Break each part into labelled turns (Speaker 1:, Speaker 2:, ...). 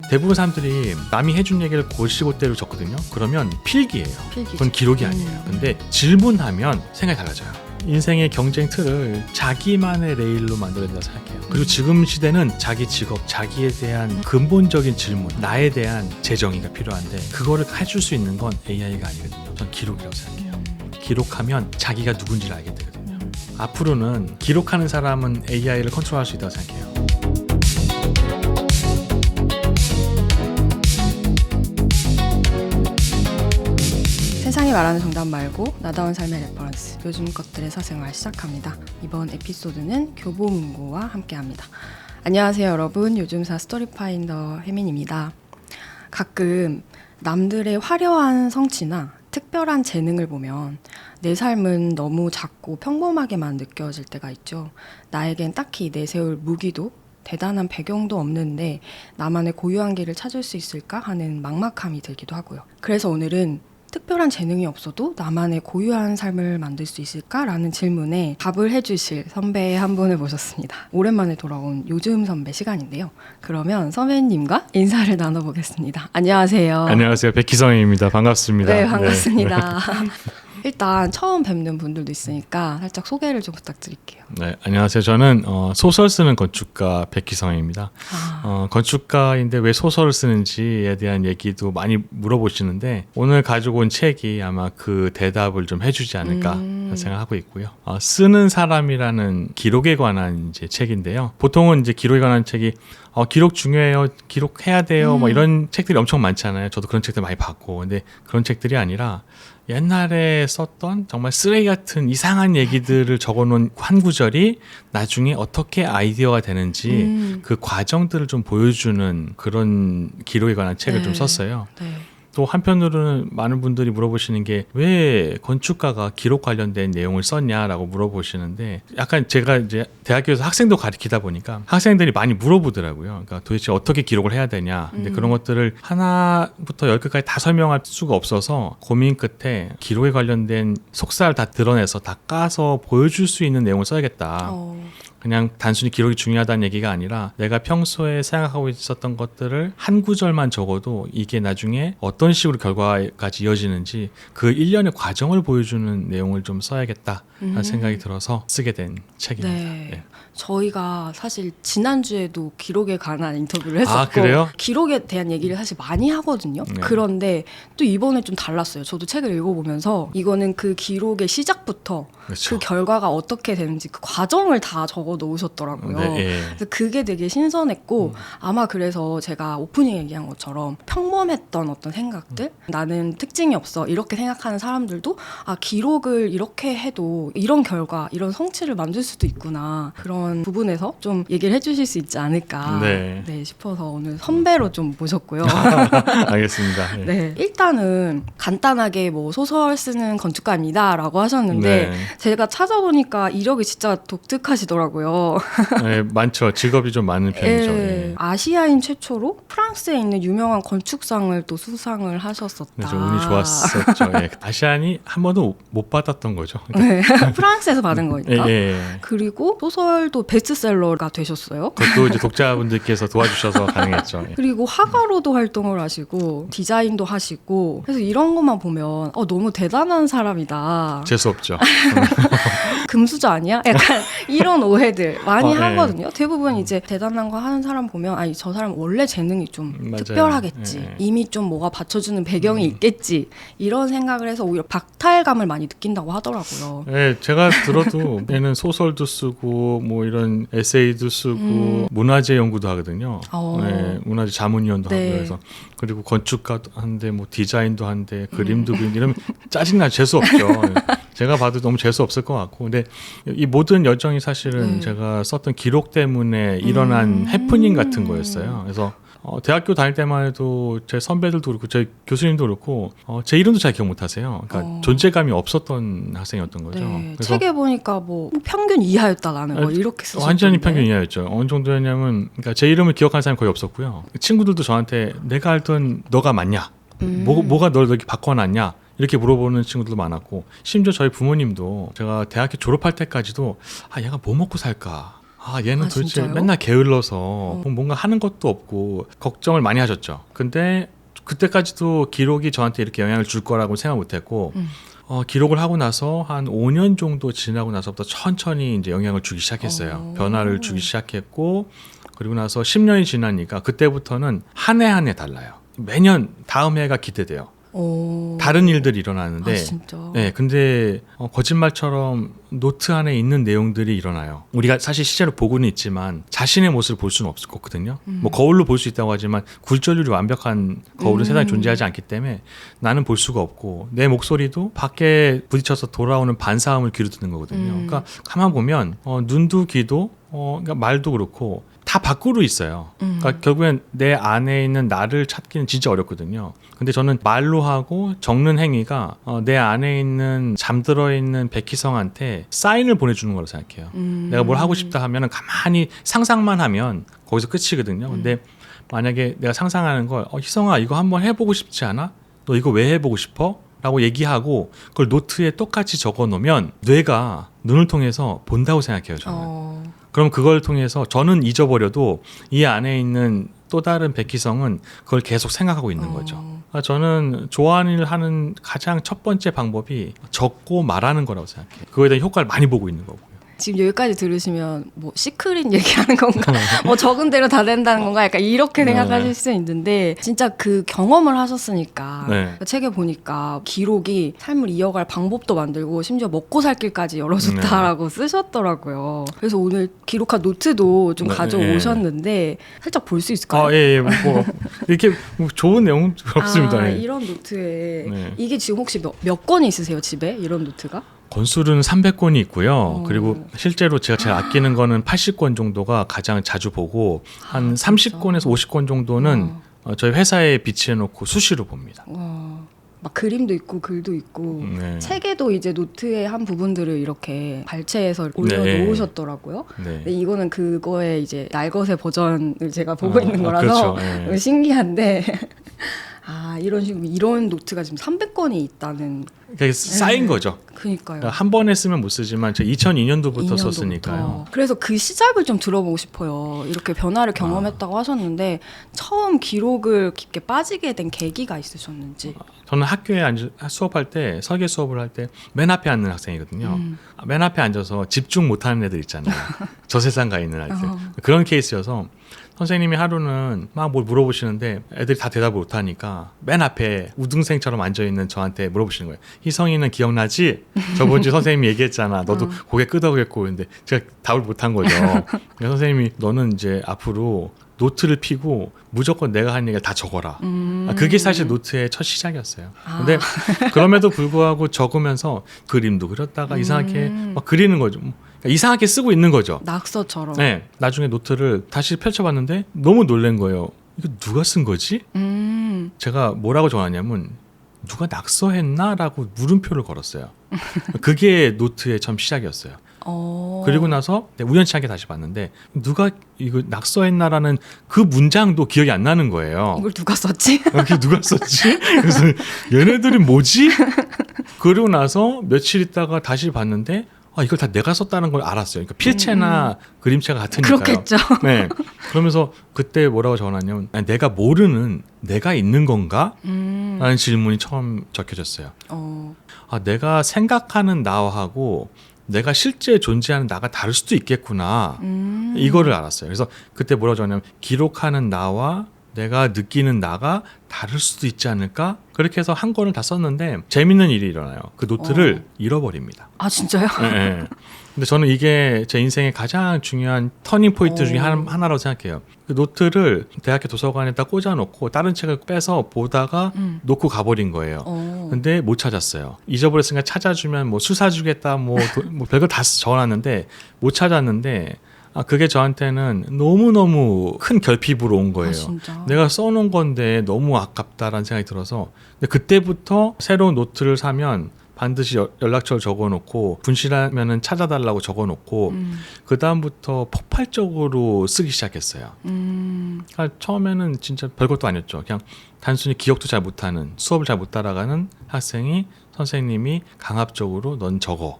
Speaker 1: 대부분 사람들이 남이 해준 얘기를 골시골대로 적거든요. 그러면 필기예요. 그건 기록이 아니에요. 근데 질문하면 생각이 달라져요. 인생의 경쟁 틀을 자기만의 레일로 만들어야 된다고 생각해요. 그리고 지금 시대는 자기 직업, 자기에 대한 근본적인 질문, 나에 대한 재정의가 필요한데 그거를 해줄 수 있는 건 AI가 아니거든요. 전 기록이라고 생각해요. 기록하면 자기가 누군지를 알게 되거든요. 앞으로는 기록하는 사람은 AI를 컨트롤할 수 있다고 생각해요.
Speaker 2: 세상이 말하는 정답 말고 나다운 삶의 레퍼런스, 요즘 것들의 사생활 시작합니다. 이번 에피소드는 교보문고와 함께합니다. 안녕하세요 여러분, 요즘사 스토리파인더 혜민입니다. 가끔 남들의 화려한 성취나 특별한 재능을 보면 내 삶은 너무 작고 평범하게만 느껴질 때가 있죠. 나에겐 딱히 내세울 무기도 대단한 배경도 없는데 나만의 고유한 길을 찾을 수 있을까 하는 막막함이 들기도 하고요. 그래서 오늘은 특별한 재능이 없어도 나만의 고유한 삶을 만들 수 있을까라는 질문에 답을 해주실 선배 한 분을 모셨습니다. 오랜만에 돌아온 요즘 선배 시간인데요. 그러면 선배님과 인사를 나눠보겠습니다. 안녕하세요.
Speaker 1: 안녕하세요. 백희성입니다. 반갑습니다.
Speaker 2: 네, 반갑습니다. 네. 일단 처음 뵙는 분들도 있으니까 살짝 소개를 좀 부탁드릴게요.
Speaker 1: 네, 안녕하세요. 저는 소설 쓰는 건축가 백희성입니다. 건축가인데 왜 소설을 쓰는지에 대한 얘기도 많이 물어보시는데 오늘 가지고 온 책이 아마 그 대답을 좀 해주지 않을까 생각하고 있고요. 쓰는 사람이라는 기록에 관한 이제 책인데요. 보통은 이제 기록에 관한 책이 기록 중요해요, 기록해야 돼요, 뭐 이런 책들이 엄청 많잖아요. 저도 그런 책들 많이 봤고, 근데 그런 책들이 아니라 옛날에 썼던 정말 쓰레기 같은 이상한 얘기들을 적어놓은 한 구절이 나중에 어떻게 아이디어가 되는지 그 과정들을 좀 보여주는 그런 기록에 관한 책을 좀 썼어요. 네. 또 한편으로는 많은 분들이 물어보시는 게 왜 건축가가 기록 관련된 내용을 썼냐라고 물어보시는데, 약간 제가 이제 대학교에서 학생도 가르치다 보니까 학생들이 많이 물어보더라고요. 그러니까 도대체 어떻게 기록을 해야 되냐. 근데 그런 것들을 하나부터 10개까지 다 설명할 수가 없어서 고민 끝에 기록에 관련된 속살을 다 드러내서 다 까서 보여줄 수 있는 내용을 써야겠다. 그냥 단순히 기록이 중요하다는 얘기가 아니라 내가 평소에 생각하고 있었던 것들을 한 구절만 적어도 이게 나중에 어떤 식으로 결과까지 이어지는지 그 일련의 과정을 보여주는 내용을 좀 써야겠다 하는 생각이 들어서 쓰게 된 책입니다.
Speaker 2: 네. 네. 저희가 사실 지난주에도 기록에 관한 인터뷰를 했었고,
Speaker 1: 그래요?
Speaker 2: 기록에 대한 얘기를 사실 많이 하거든요. 네. 그런데 또 이번에 좀 달랐어요. 저도 책을 읽어보면서 이거는 그 기록의 시작부터 그렇죠. 그 결과가 어떻게 되는지 그 과정을 다 적어 놓으셨더라고요. 네. 그래서 그게 되게 신선했고 아마 그래서 제가 오프닝에 얘기한 것처럼 평범했던 어떤 생각들, 나는 특징이 없어 이렇게 생각하는 사람들도 기록을 이렇게 해도 이런 결과, 이런 성취를 만들 수도 있구나, 그런 부분에서 좀 얘기를 해주실 수 있지 않을까 싶어서 오늘 선배로 좀 모셨고요.
Speaker 1: 알겠습니다. 네.
Speaker 2: 네, 일단은 간단하게 뭐 소설 쓰는 건축가입니다 라고 하셨는데 제가 찾아보니까 이력이 진짜 독특하시더라고요.
Speaker 1: 네, 많죠. 직업이 좀 많은 편이죠.
Speaker 2: 네. 아시아인 최초로 프랑스에 있는 유명한 건축상을 또 수상을 하셨었다.
Speaker 1: 네, 좀 운이 좋았었죠. 네. 아시안이 한 번도 못 받았던 거죠.
Speaker 2: 네. 프랑스에서 받은 거니까.
Speaker 1: 네.
Speaker 2: 그리고 소설도 베스트셀러가 되셨어요.
Speaker 1: 그것도 이제 독자분들께서 도와주셔서 가능했죠. 네.
Speaker 2: 그리고 화가로도 활동을 하시고 디자인도 하시고, 그래서 이런 것만 보면 너무 대단한 사람이다.
Speaker 1: 재수 없죠.
Speaker 2: 금수저 아니야? 약간 이런 오해들 많이 하거든요. 대부분 이제 대단한 거 하는 사람 보면 저 사람 원래 재능이 좀 특별하겠지. 이미 좀 뭐가 받쳐주는 배경이 있겠지. 이런 생각을 해서 오히려 박탈감을 많이 느낀다고 하더라고요.
Speaker 1: 네, 제가 들어도 얘는 소설도 쓰고 뭐 이런 에세이도 쓰고 문화재 연구도 하거든요. 네, 문화재 자문위원도 하고 그래서 그리고 건축가도 한데 뭐 디자인도 한데 그림도 그리고 이러면 짜증나, 재수 없죠. 제가 봐도 너무 재수 없을 것 같고, 근데 이 모든 여정이 사실은 제가 썼던 기록 때문에 일어난 해프닝 같은 거였어요. 그래서 대학교 다닐 때만 해도 제 선배들도 그렇고 제 교수님도 그렇고 제 이름도 잘 기억 못하세요. 그러니까 존재감이 없었던 학생이었던 거죠.
Speaker 2: 네, 책에 보니까 뭐 평균 이하였다 나는 뭐 이렇게 쓰셨던데.
Speaker 1: 완전히 평균 이하였죠. 어느 정도였냐면, 그러니까 제 이름을 기억하는 사람이 거의 없었고요. 친구들도 저한테 내가 알던 너가 맞냐? 뭐가 널 여기 바꿔놨냐? 이렇게 물어보는 친구들도 많았고, 심지어 저희 부모님도 제가 대학교 졸업할 때까지도 얘가 뭐 먹고 살까? 얘는
Speaker 2: 아,
Speaker 1: 도대체
Speaker 2: 진짜요?
Speaker 1: 맨날 게을러서 뭔가 하는 것도 없고 걱정을 많이 하셨죠. 근데 그때까지도 기록이 저한테 이렇게 영향을 줄 거라고 생각 못했고 기록을 하고 나서 한 5년 정도 지나고 나서부터 천천히 이제 영향을 주기 시작했어요. 변화를 주기 시작했고 그리고 나서 10년이 지나니까 그때부터는 한 해 한 해 달라요. 매년 다음 해가 기대돼요. 다른 일들이 일어나는데
Speaker 2: 아, 진짜.
Speaker 1: 네, 근데 거짓말처럼 노트 안에 있는 내용들이 일어나요. 우리가 사실 실제로 보고는 있지만 자신의 모습을 볼 수는 없거든요. 뭐 거울로 볼 수 있다고 하지만 굴절률이 완벽한 거울은 세상에 존재하지 않기 때문에 나는 볼 수가 없고 내 목소리도 밖에 부딪혀서 돌아오는 반사음을 귀로 듣는 거거든요. 그러니까 가만 보면 눈도 귀도 그러니까 말도 그렇고 다 밖으로 있어요. 그러니까 결국엔 내 안에 있는 나를 찾기는 진짜 어렵거든요. 근데 저는 말로 하고 적는 행위가 내 안에 있는 잠들어 있는 백희성한테 사인을 보내주는 거라고 생각해요. 내가 뭘 하고 싶다 하면 가만히 상상만 하면 거기서 끝이거든요. 근데 만약에 내가 상상하는 걸 희성아 이거 한번 해보고 싶지 않아? 너 이거 왜 해보고 싶어? 라고 얘기하고 그걸 노트에 똑같이 적어 놓으면 뇌가 눈을 통해서 본다고 생각해요. 저는. 그럼 그걸 통해서 저는 잊어버려도 이 안에 있는 또 다른 백희성은 그걸 계속 생각하고 있는 거죠. 저는 좋아하는 일을 하는 가장 첫 번째 방법이 적고 말하는 거라고 생각해요. 그거에 대한 효과를 많이 보고 있는 거고요.
Speaker 2: 지금 여기까지 들으시면 뭐 시크릿 얘기하는 건가? 적은 대로 다 된다는 건가? 약간 이렇게 생각하실 수 있는데 진짜 그 경험을 하셨으니까 그 책에 보니까 기록이 삶을 이어갈 방법도 만들고 심지어 먹고 살 길까지 열어줬다라고 쓰셨더라고요. 그래서 오늘 기록한 노트도 좀 가져오셨는데 살짝 볼 수 있을까요?
Speaker 1: 예. 뭐 이렇게 좋은 내용은 없습니다.
Speaker 2: 이런 노트에 이게 지금 혹시 몇 권이 있으세요? 집에 이런 노트가?
Speaker 1: 권수는 300권이 있고요. 그리고 실제로 제가 제일 아끼는 거는 80권 정도가 가장 자주 보고 한 30권에서 50권 정도는 저희 회사에 비치해 놓고 수시로 봅니다.
Speaker 2: 막 그림도 있고 글도 있고 책에도 이제 노트의 한 부분들을 이렇게 발췌해서 올려놓으셨더라고요. 근데 이거는 그거의 이제 날것의 버전을 제가 보고 있는 거라서
Speaker 1: 그렇죠.
Speaker 2: 신기한데 이런 식으로 이런 노트가 지금 300권이 있다는
Speaker 1: 그러니까 쌓인 거죠.
Speaker 2: 그러니까요.
Speaker 1: 한 번에 쓰면 못 쓰지만 제가 2002년도부터 썼으니까요.
Speaker 2: 그래서 그 시작을 좀 들어보고 싶어요. 이렇게 변화를 경험했다고 하셨는데 처음 기록을 깊게 빠지게 된 계기가 있으셨는지.
Speaker 1: 저는 학교에 수업할 때 설계 수업을 할 때 맨 앞에 앉는 학생이거든요. 맨 앞에 앉아서 집중 못하는 애들 있잖아요. 저 세상 가 있는 아이들. 그런 케이스여서 선생님이 하루는 막 뭘 물어보시는데 애들이 다 대답을 못하니까 맨 앞에 우등생처럼 앉아있는 저한테 물어보시는 거예요. 희성이는 기억나지? 저번 주 선생님이 얘기했잖아. 너도 고개 끄덕였고. 근데 제가 답을 못한 거죠. 그래서 선생님이 너는 이제 앞으로 노트를 피고 무조건 내가 한 얘기를 다 적어라. 그게 사실 노트의 첫 시작이었어요. 근데 그럼에도 불구하고 적으면서 그림도 그렸다가 이상하게 막 그리는 거죠. 이상하게 쓰고 있는 거죠.
Speaker 2: 낙서처럼.
Speaker 1: 네. 나중에 노트를 다시 펼쳐봤는데 너무 놀란 거예요. 이거 누가 쓴 거지? 제가 뭐라고 적었냐면 누가 낙서했나? 라고 물음표를 걸었어요. 그게 노트의 처음 시작이었어요. 그리고 나서 우연치 않게 다시 봤는데 누가 이거 낙서했나라는 그 문장도 기억이 안 나는 거예요.
Speaker 2: 이걸 누가 썼지?
Speaker 1: 이게 누가 썼지? 그래서 얘네들이 뭐지? 그리고 나서 며칠 있다가 다시 봤는데 이걸 다 내가 썼다는 걸 알았어요. 그러니까 필체나 그림체가 같으니까요.
Speaker 2: 그렇겠죠.
Speaker 1: 네. 그러면서 그때 뭐라고 적어놨냐면 내가 모르는 내가 있는 건가? 라는 질문이 처음 적혀졌어요. 내가 생각하는 나하고 내가 실제 존재하는 나가 다를 수도 있겠구나. 이거를 알았어요. 그래서 그때 뭐라고 적었냐면 기록하는 나와 내가 느끼는 나가 다를 수도 있지 않을까? 그렇게 해서 한 권을 다 썼는데 재밌는 일이 일어나요. 그 노트를 잃어버립니다.
Speaker 2: 아 진짜요?
Speaker 1: 네. 근데 저는 이게 제 인생의 가장 중요한 터닝 포인트 중에 하나라고 생각해요. 그 노트를 대학교 도서관에다 꽂아놓고 다른 책을 빼서 보다가 놓고 가버린 거예요. 근데 못 찾았어요. 잊어버렸으니까 찾아주면 뭐 술 사주겠다 뭐 별거 다 적어놨는데 못 찾았는데 그게 저한테는 너무너무 큰 결핍으로 온 거예요. 내가 써놓은 건데 너무 아깝다라는 생각이 들어서 근데 그때부터 새로운 노트를 사면 반드시 연락처를 적어놓고 분실하면은 찾아달라고 적어놓고 그 다음부터 폭발적으로 쓰기 시작했어요. 그러니까 처음에는 진짜 별것도 아니었죠. 그냥 단순히 기억도 잘 못하는 수업을 잘 못 따라가는 학생이 선생님이 강압적으로 넌 적어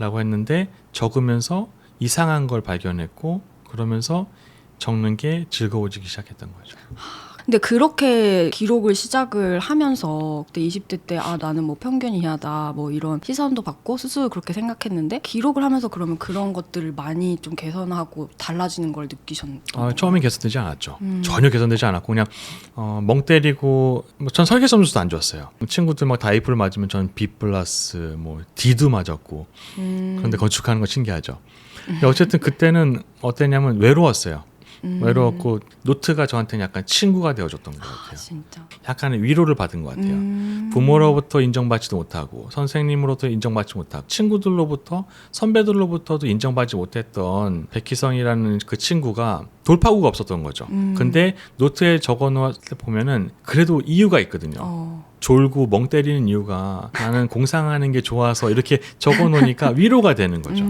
Speaker 1: 라고 했는데 적으면서 이상한 걸 발견했고 그러면서 적는 게 즐거워지기 시작했던 거죠.
Speaker 2: 근데 그렇게 기록을 시작을 하면서 그때 20대 때 나는 뭐 편견이 이하다 뭐 이런 시선도 받고 스스로 그렇게 생각했는데 기록을 하면서 그러면 그런 것들을 많이 좀 개선하고 달라지는 걸 느끼셨던 건가요?
Speaker 1: 처음엔 개선되지 않았죠. 전혀 개선되지 않았고 그냥 멍 때리고 전 설계 점수도 안 좋았어요. 친구들 막 다 A플 맞으면 전 B 플러스 뭐 D도 맞았고 그런데 건축하는 거 신기하죠. 근데 어쨌든 그때는 어땠냐면 외로웠어요. 외로웠고 노트가 저한테는 약간 친구가 되어줬던 것 같아요.
Speaker 2: 진짜.
Speaker 1: 약간의 위로를 받은 것 같아요. 부모로부터 인정받지도 못하고 선생님으로부터 인정받지 못하고 친구들로부터 선배들로부터도 인정받지 못했던 백희성이라는 그 친구가 돌파구가 없었던 거죠. 근데 노트에 적어놓을 때 보면은 그래도 이유가 있거든요. 졸고 멍 때리는 이유가 나는 공상하는 게 좋아서 이렇게 적어놓으니까 위로가 되는 거죠.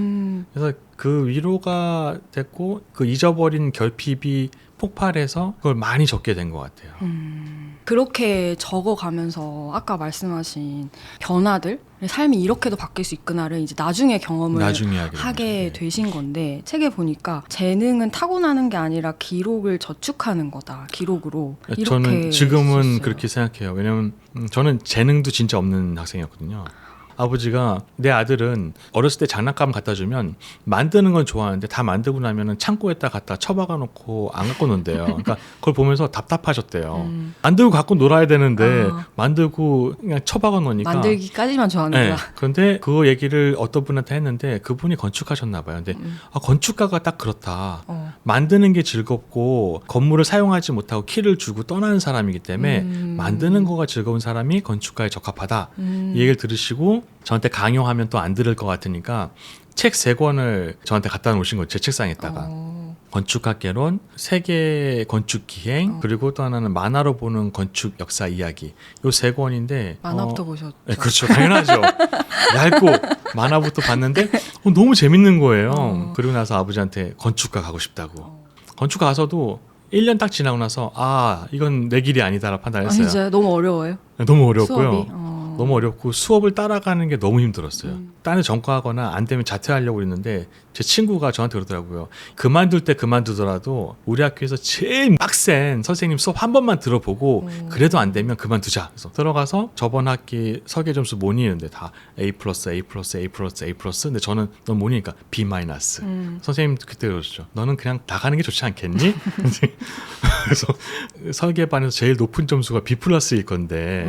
Speaker 1: 그래서 그 위로가 됐고 그 잊어버린 결핍이 폭발해서 그걸 많이 적게 된 것 같아요.
Speaker 2: 그렇게 적어가면서 아까 말씀하신 변화들 삶이 이렇게도 바뀔 수 있구나를 이제 나중에 경험을 하게 되신 건데 책에 보니까 재능은 타고나는 게 아니라 기록을 저축하는 거다. 기록으로 이렇게
Speaker 1: 저는 지금은
Speaker 2: 썼어요.
Speaker 1: 그렇게 생각해요. 왜냐면 저는 재능도 진짜 없는 학생이었거든요. 아버지가 내 아들은 어렸을 때 장난감 갖다 주면 만드는 건 좋아하는데 다 만들고 나면은 창고에다 갖다 처박아 놓고 안 갖고 논대요. 그러니까 그걸 보면서 답답하셨대요. 만들고 갖고 놀아야 되는데 만들고 그냥 처박아 놓으니까
Speaker 2: 만들기까지만 좋아하는구나.
Speaker 1: 네. 그런데 그 얘기를 어떤 분한테 했는데 그분이 건축하셨나 봐요. 근데 건축가가 딱 그렇다. 만드는 게 즐겁고 건물을 사용하지 못하고 키를 주고 떠나는 사람이기 때문에 만드는 거가 즐거운 사람이 건축가에 적합하다. 이 얘기를 들으시고 저한테 강요하면 또 안 들을 것 같으니까 책 3권을 저한테 갖다 놓으신 거예요. 제 책상에다가. 건축학개론, 세계 건축 기행, 그리고 또 하나는 만화로 보는 건축 역사 이야기. 요 3권인데
Speaker 2: 만화부터 보셨죠?
Speaker 1: 네, 그렇죠. 당연하죠. 얇고 만화부터 봤는데 너무 재밌는 거예요. 그리고 나서 아버지한테 건축가 가고 싶다고. 건축가 가서도 1년 딱 지나고 나서 이건 내 길이 아니다라고 판단했어요.
Speaker 2: 진짜요? 너무 어려워요?
Speaker 1: 너무 어렵고요.
Speaker 2: 수업이?
Speaker 1: 너무 어렵고 수업을 따라가는 게 너무 힘들었어요. 딴에 전과하거나 안 되면 자퇴하려고 했는데 제 친구가 저한테 그러더라고요. 그만둘 때 그만두더라도 우리 학교에서 제일 빡센 선생님 수업 한 번만 들어보고 그래도 안 되면 그만두자. 그래서 들어가서 저번 학기 설계 점수 모니는데 다 A+, A+, A+, A+. 근데 저는 넌 모니니까 B-. 선생님 그때 그러셨죠. 너는 그냥 나가는 게 좋지 않겠니? 그래서 설계반에서 제일 높은 점수가 B+일 건데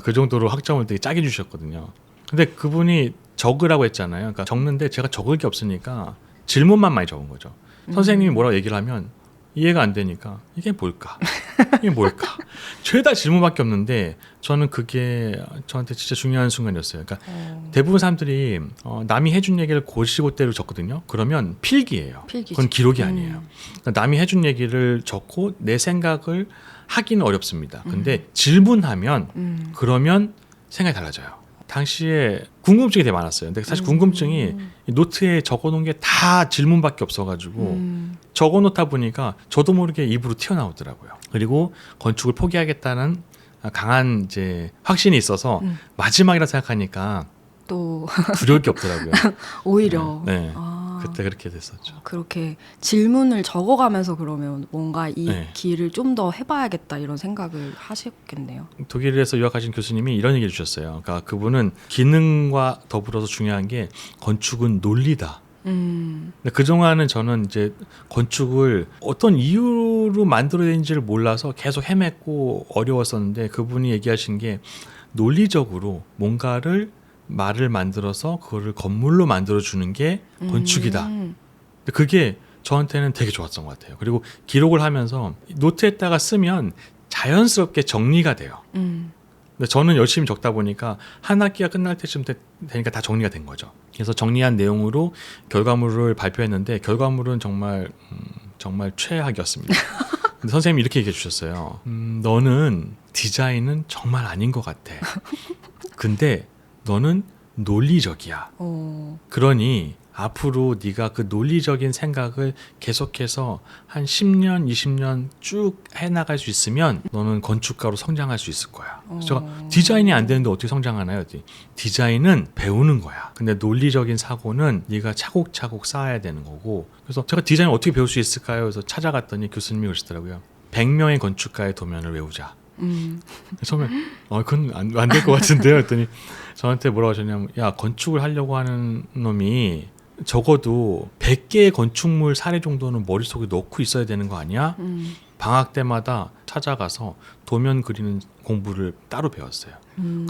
Speaker 1: 그 정도로 학점을 되게 짜게 주셨거든요. 근데 그분이 적으라고 했잖아요. 그러니까 적는데 제가 적을 게 없으니까 질문만 많이 적은 거죠. 선생님이 뭐라고 얘기를 하면 이해가 안 되니까 이게 뭘까? 이게 뭘까? 죄다 질문밖에 없는데 저는 그게 저한테 진짜 중요한 순간이었어요. 그러니까 대부분 사람들이 남이 해준 얘기를 곧시곧대로 적거든요. 그러면 필기예요.
Speaker 2: 필기죠.
Speaker 1: 그건 기록이 아니에요. 그러니까 남이 해준 얘기를 적고 내 생각을 하기는 어렵습니다. 근데 질문하면 그러면 생각이 달라져요. 당시에 궁금증이 되게 많았어요. 근데 사실 궁금증이 노트에 적어놓은 게 다 질문밖에 없어가지고 적어놓다 보니까 저도 모르게 입으로 튀어나오더라고요. 그리고 건축을 포기하겠다는 강한 이제 확신이 있어서 마지막이라 생각하니까
Speaker 2: 또
Speaker 1: 두려울 게 없더라고요.
Speaker 2: 오히려
Speaker 1: 네. 그때 그렇게 됐었죠.
Speaker 2: 그렇게 질문을 적어가면서 그러면 뭔가 이
Speaker 1: 네.
Speaker 2: 길을 좀 더 해봐야겠다 이런 생각을 하셨겠네요.
Speaker 1: 독일에서 유학하신 교수님이 이런 얘기를 주셨어요. 그러니까 그분은 기능과 더불어서 중요한 게 건축은 논리다. 근데 그동안은 저는 이제 건축을 어떤 이유로 만들어야 되는지를 몰라서 계속 헤맸고 어려웠었는데 그분이 얘기하신 게 논리적으로 뭔가를 말을 만들어서 그거를 건물로 만들어주는 게 건축이다. 근데 그게 저한테는 되게 좋았던 것 같아요. 그리고 기록을 하면서 노트에다가 쓰면 자연스럽게 정리가 돼요. 근데 저는 열심히 적다 보니까 한 학기가 끝날 때쯤 되니까 다 정리가 된 거죠. 그래서 정리한 내용으로 결과물을 발표했는데 결과물은 정말 최악이었습니다. 근데 선생님이 이렇게 얘기해 주셨어요. 너는 디자인은 정말 아닌 것 같아. 근데 너는 논리적이야. 그러니 앞으로 네가 그 논리적인 생각을 계속해서 한 10년, 20년 쭉 해나갈 수 있으면 너는 건축가로 성장할 수 있을 거야. 그래서 제가 디자인이 안 되는데 어떻게 성장하나요? 디자인은 배우는 거야. 근데 논리적인 사고는 네가 차곡차곡 쌓아야 되는 거고. 그래서 제가 디자인 어떻게 배울 수 있을까요? 그래서 찾아갔더니 교수님이 그러시더라고요. 100명의 건축가의 도면을 외우자. 처음에 그건 안 될 것 같은데요. 했더니 저한테 뭐라고 하셨냐면, 야, 건축을 하려고 하는 놈이 적어도 100개의 건축물 사례 정도는 머릿속에 넣고 있어야 되는 거 아니야? 방학 때마다 찾아가서 도면 그리는 공부를 따로 배웠어요.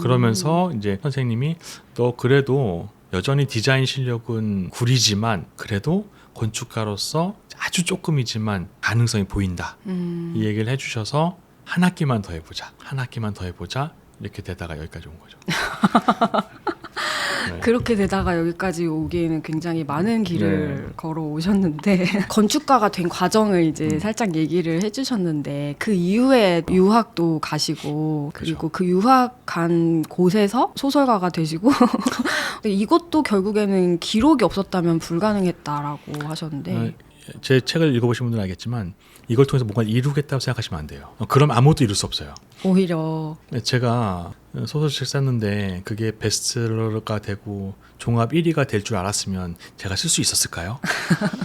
Speaker 1: 그러면서 이제 선생님이 너 그래도 여전히 디자인 실력은 구리지만 그래도 건축가로서 아주 조금이지만 가능성이 보인다. 이 얘기를 해주셔서 한 학기만 더 해보자. 한 학기만 더 해보자. 이렇게 되다가 여기까지 온 거죠. 네.
Speaker 2: 그렇게 되다가 여기까지 오기에는 굉장히 많은 길을 걸어 오셨는데 건축가가 된 과정을 이제 살짝 얘기를 해주셨는데 그 이후에 유학도 가시고 그리고 그 유학 간 곳에서 소설가가 되시고 이것도 결국에는 기록이 없었다면 불가능했다라고 하셨는데
Speaker 1: 제 책을 읽어보신 분들은 알겠지만 이걸 통해서 뭔가 이루겠다고 생각하시면 안 돼요. 그럼 아무것도 이룰 수 없어요.
Speaker 2: 오히려
Speaker 1: 제가 소설책 썼는데 그게 베스트셀러가 되고 종합 1위가 될 줄 알았으면 제가 쓸 수 있었을까요?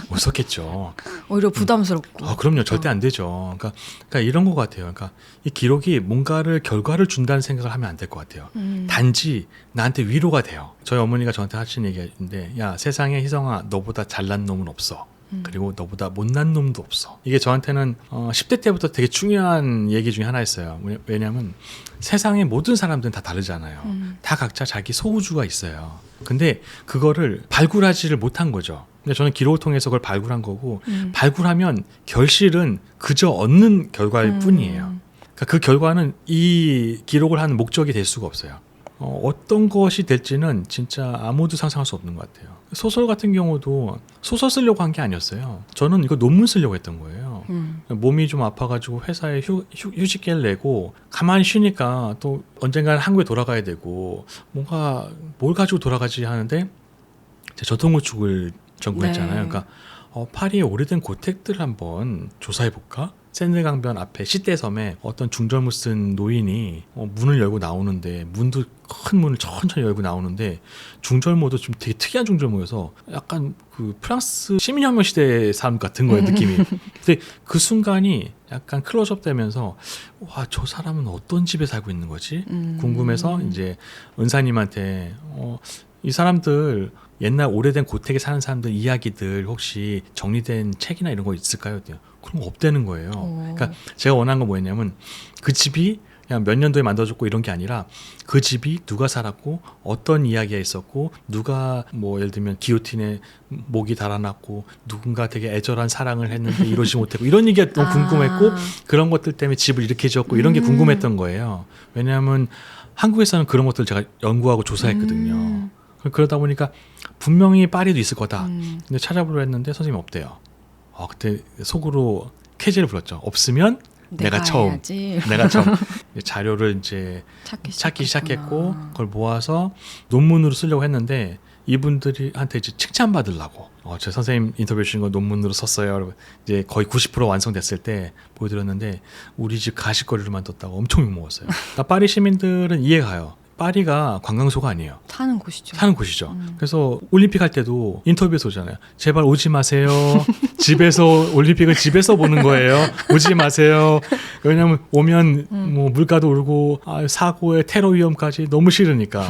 Speaker 1: 못 썼겠죠.
Speaker 2: 오히려 부담스럽고.
Speaker 1: 그럼요. 절대 안 되죠. 그러니까 이런 것 같아요. 그러니까 이 기록이 뭔가를 결과를 준다는 생각을 하면 안 될 것 같아요. 단지 나한테 위로가 돼요. 저희 어머니가 저한테 하신 얘기인데, 야, 세상에 희성아, 너보다 잘난 놈은 없어. 그리고 너보다 못난 놈도 없어. 이게 저한테는 10대 때부터 되게 중요한 얘기 중에 하나였어요. 왜냐하면 세상의 모든 사람들은 다 다르잖아요. 다 각자 자기 소우주가 있어요. 근데 그거를 발굴하지를 못한 거죠. 근데 저는 기록을 통해서 그걸 발굴한 거고 발굴하면 결실은 그저 얻는 결과일 뿐이에요. 그러니까 그 결과는 이 기록을 하는 목적이 될 수가 없어요. 어떤 것이 될지는 진짜 아무도 상상할 수 없는 것 같아요. 소설 같은 경우도 소설 쓰려고 한 게 아니었어요. 저는 이거 논문 쓰려고 했던 거예요. 몸이 좀 아파가지고 회사에 휴직계를 내고 가만히 쉬니까 또 언젠가는 한국에 돌아가야 되고 뭔가 뭘 가지고 돌아가지 하는데 제가 전통건축을 전공했잖아요.
Speaker 2: 네.
Speaker 1: 그러니까 파리의 오래된 고택들을 한번 조사해볼까? 샌드강변 앞에 시대섬에 어떤 중절모 쓴 노인이 문을 열고 나오는데 문도 큰 문을 천천히 열고 나오는데 중절모도 좀 되게 특이한 중절모여서 약간 그 프랑스 시민혁명 시대 사람 같은 거예요, 느낌이. 근데 그 순간이 약간 클로즈업 되면서 와, 저 사람은 어떤 집에 살고 있는 거지? 궁금해서 이제 은사님한테 이 사람들 옛날 오래된 고택에 사는 사람들 이야기들 혹시 정리된 책이나 이런 거 있을까요? 그런 거 없다는 거예요. 그러니까 제가 원한 건 뭐였냐면 그 집이 그냥 몇 년도에 만들어졌고 이런 게 아니라 그 집이 누가 살았고 어떤 이야기가 있었고 누가 뭐 예를 들면 기요틴에 목이 달아났고 누군가 되게 애절한 사랑을 했는데 이러지 못했고 이런 얘기가 너무 궁금했고 그런 것들 때문에 집을 이렇게 지었고 이런 게 궁금했던 거예요. 왜냐하면 한국에서는 그런 것들을 제가 연구하고 조사했거든요. 그러다 보니까 분명히 파리도 있을 거다. 근데 찾아보려 했는데 선생님이 없대요. 그때 속으로 쾌재를 불렀죠. 없으면 내가 처음 자료를 이제 찾기 시작했고 그걸 모아서 논문으로 쓰려고 했는데 이분들한테 이제 칭찬받으려고 제 선생님 인터뷰 주신 거 논문으로 썼어요. 이제 거의 90% 완성됐을 때 보여드렸는데 우리 집 가십거리로만 떴다고 엄청 욕먹었어요. 그러니까 파리 시민들은 이해가요. 파리가 관광소가 아니에요.
Speaker 2: 사는 곳이죠.
Speaker 1: 사는 곳이죠. 그래서 올림픽 할 때도 인터뷰에서 오잖아요. 제발 오지 마세요. 집에서 올림픽을 집에서 보는 거예요. 오지 마세요. 왜냐하면 오면 뭐 물가도 오르고 사고에 테러 위험까지 너무 싫으니까.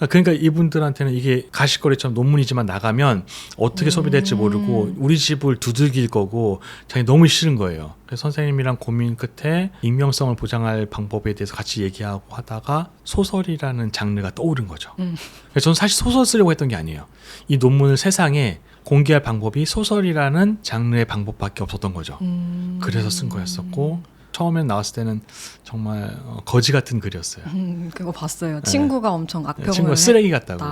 Speaker 1: 그러니까 이분들한테는 이게 가십거리처럼 논문이지만 나가면 어떻게 소비될지 모르고 우리 집을 두들길 거고 자기 너무 싫은 거예요. 그래서 선생님이랑 고민 끝에 익명성을 보장할 방법에 대해서 같이 얘기하고 하다가 소설이라는 장르가 떠오른 거죠. 그래서 저는 사실 소설 쓰려고 했던 게 아니에요. 이 논문을 세상에 공개할 방법이 소설이라는 장르의 방법밖에 없었던 거죠. 그래서 쓴 거였었고 처음엔 나왔을 때는 정말 거지 같은 글이었어요.
Speaker 2: 그거 봤어요. 친구가 엄청 악평을
Speaker 1: 친구가 쓰레기 같다고.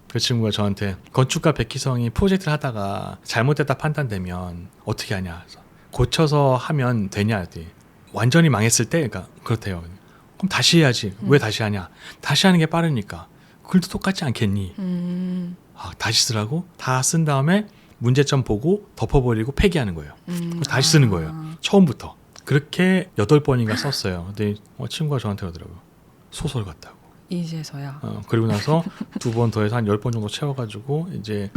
Speaker 1: 그 친구가 저한테 건축가 백희성이 프로젝트를 하다가 잘못됐다 판단되면 어떻게 하냐. 그래서 고쳐서 하면 되냐. 완전히 망했을 때 그러니까 그렇대요. 그럼 다시 해야지. 왜 다시 하냐. 다시 하는 게 빠르니까. 글도 똑같지 않겠니. 다시 쓰라고? 다 쓴 다음에 문제점 보고 덮어버리고 폐기하는 거예요. 다시 쓰는 거예요. 처음부터. 그렇게 8번인가 썼어요. 근데 친구가 저한테 그러더라고요. 소설 같다고.
Speaker 2: 이제서야.
Speaker 1: 그리고 나서 2번 더해서 한 10번 정도 채워가지고 이제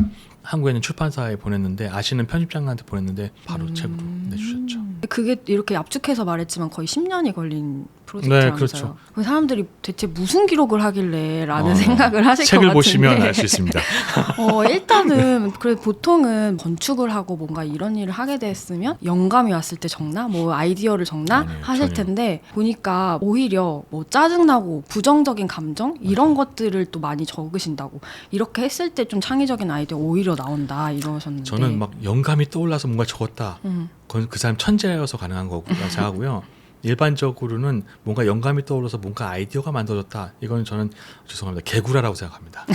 Speaker 1: 한국에 있는 출판사에 보냈는데 아시는 편집장한테 보냈는데 바로 책으로 내주셨죠.
Speaker 2: 그게 이렇게 압축해서 말했지만 거의 10년이 걸린 프로젝트라면서요.
Speaker 1: 네, 그렇죠.
Speaker 2: 사람들이 대체 무슨 기록을 하길래 라는 생각을 하실 것 같은데
Speaker 1: 책을 보시면 알 수 있습니다.
Speaker 2: 일단은 그래 보통은 건축을 하고 뭔가 이런 일을 하게 됐으면 영감이 왔을 때 적나 뭐 아이디어를 적나
Speaker 1: 아니에요,
Speaker 2: 하실
Speaker 1: 전혀.
Speaker 2: 텐데 보니까 오히려 뭐 짜증나고 부정적인 감정 이런 것들을 또 많이 적으신다고 이렇게 했을 때 좀 창의적인 아이디어 오히려 나온다 이러셨는데
Speaker 1: 저는 막 영감이 떠올라서 뭔가 적었다.
Speaker 2: 음.
Speaker 1: 그건 그 사람 천재여서 가능한 거고 생각하고요. 일반적으로는 뭔가 영감이 떠올라서 뭔가 아이디어가 만들어졌다. 이건 저는 죄송합니다. 개구라라고 생각합니다.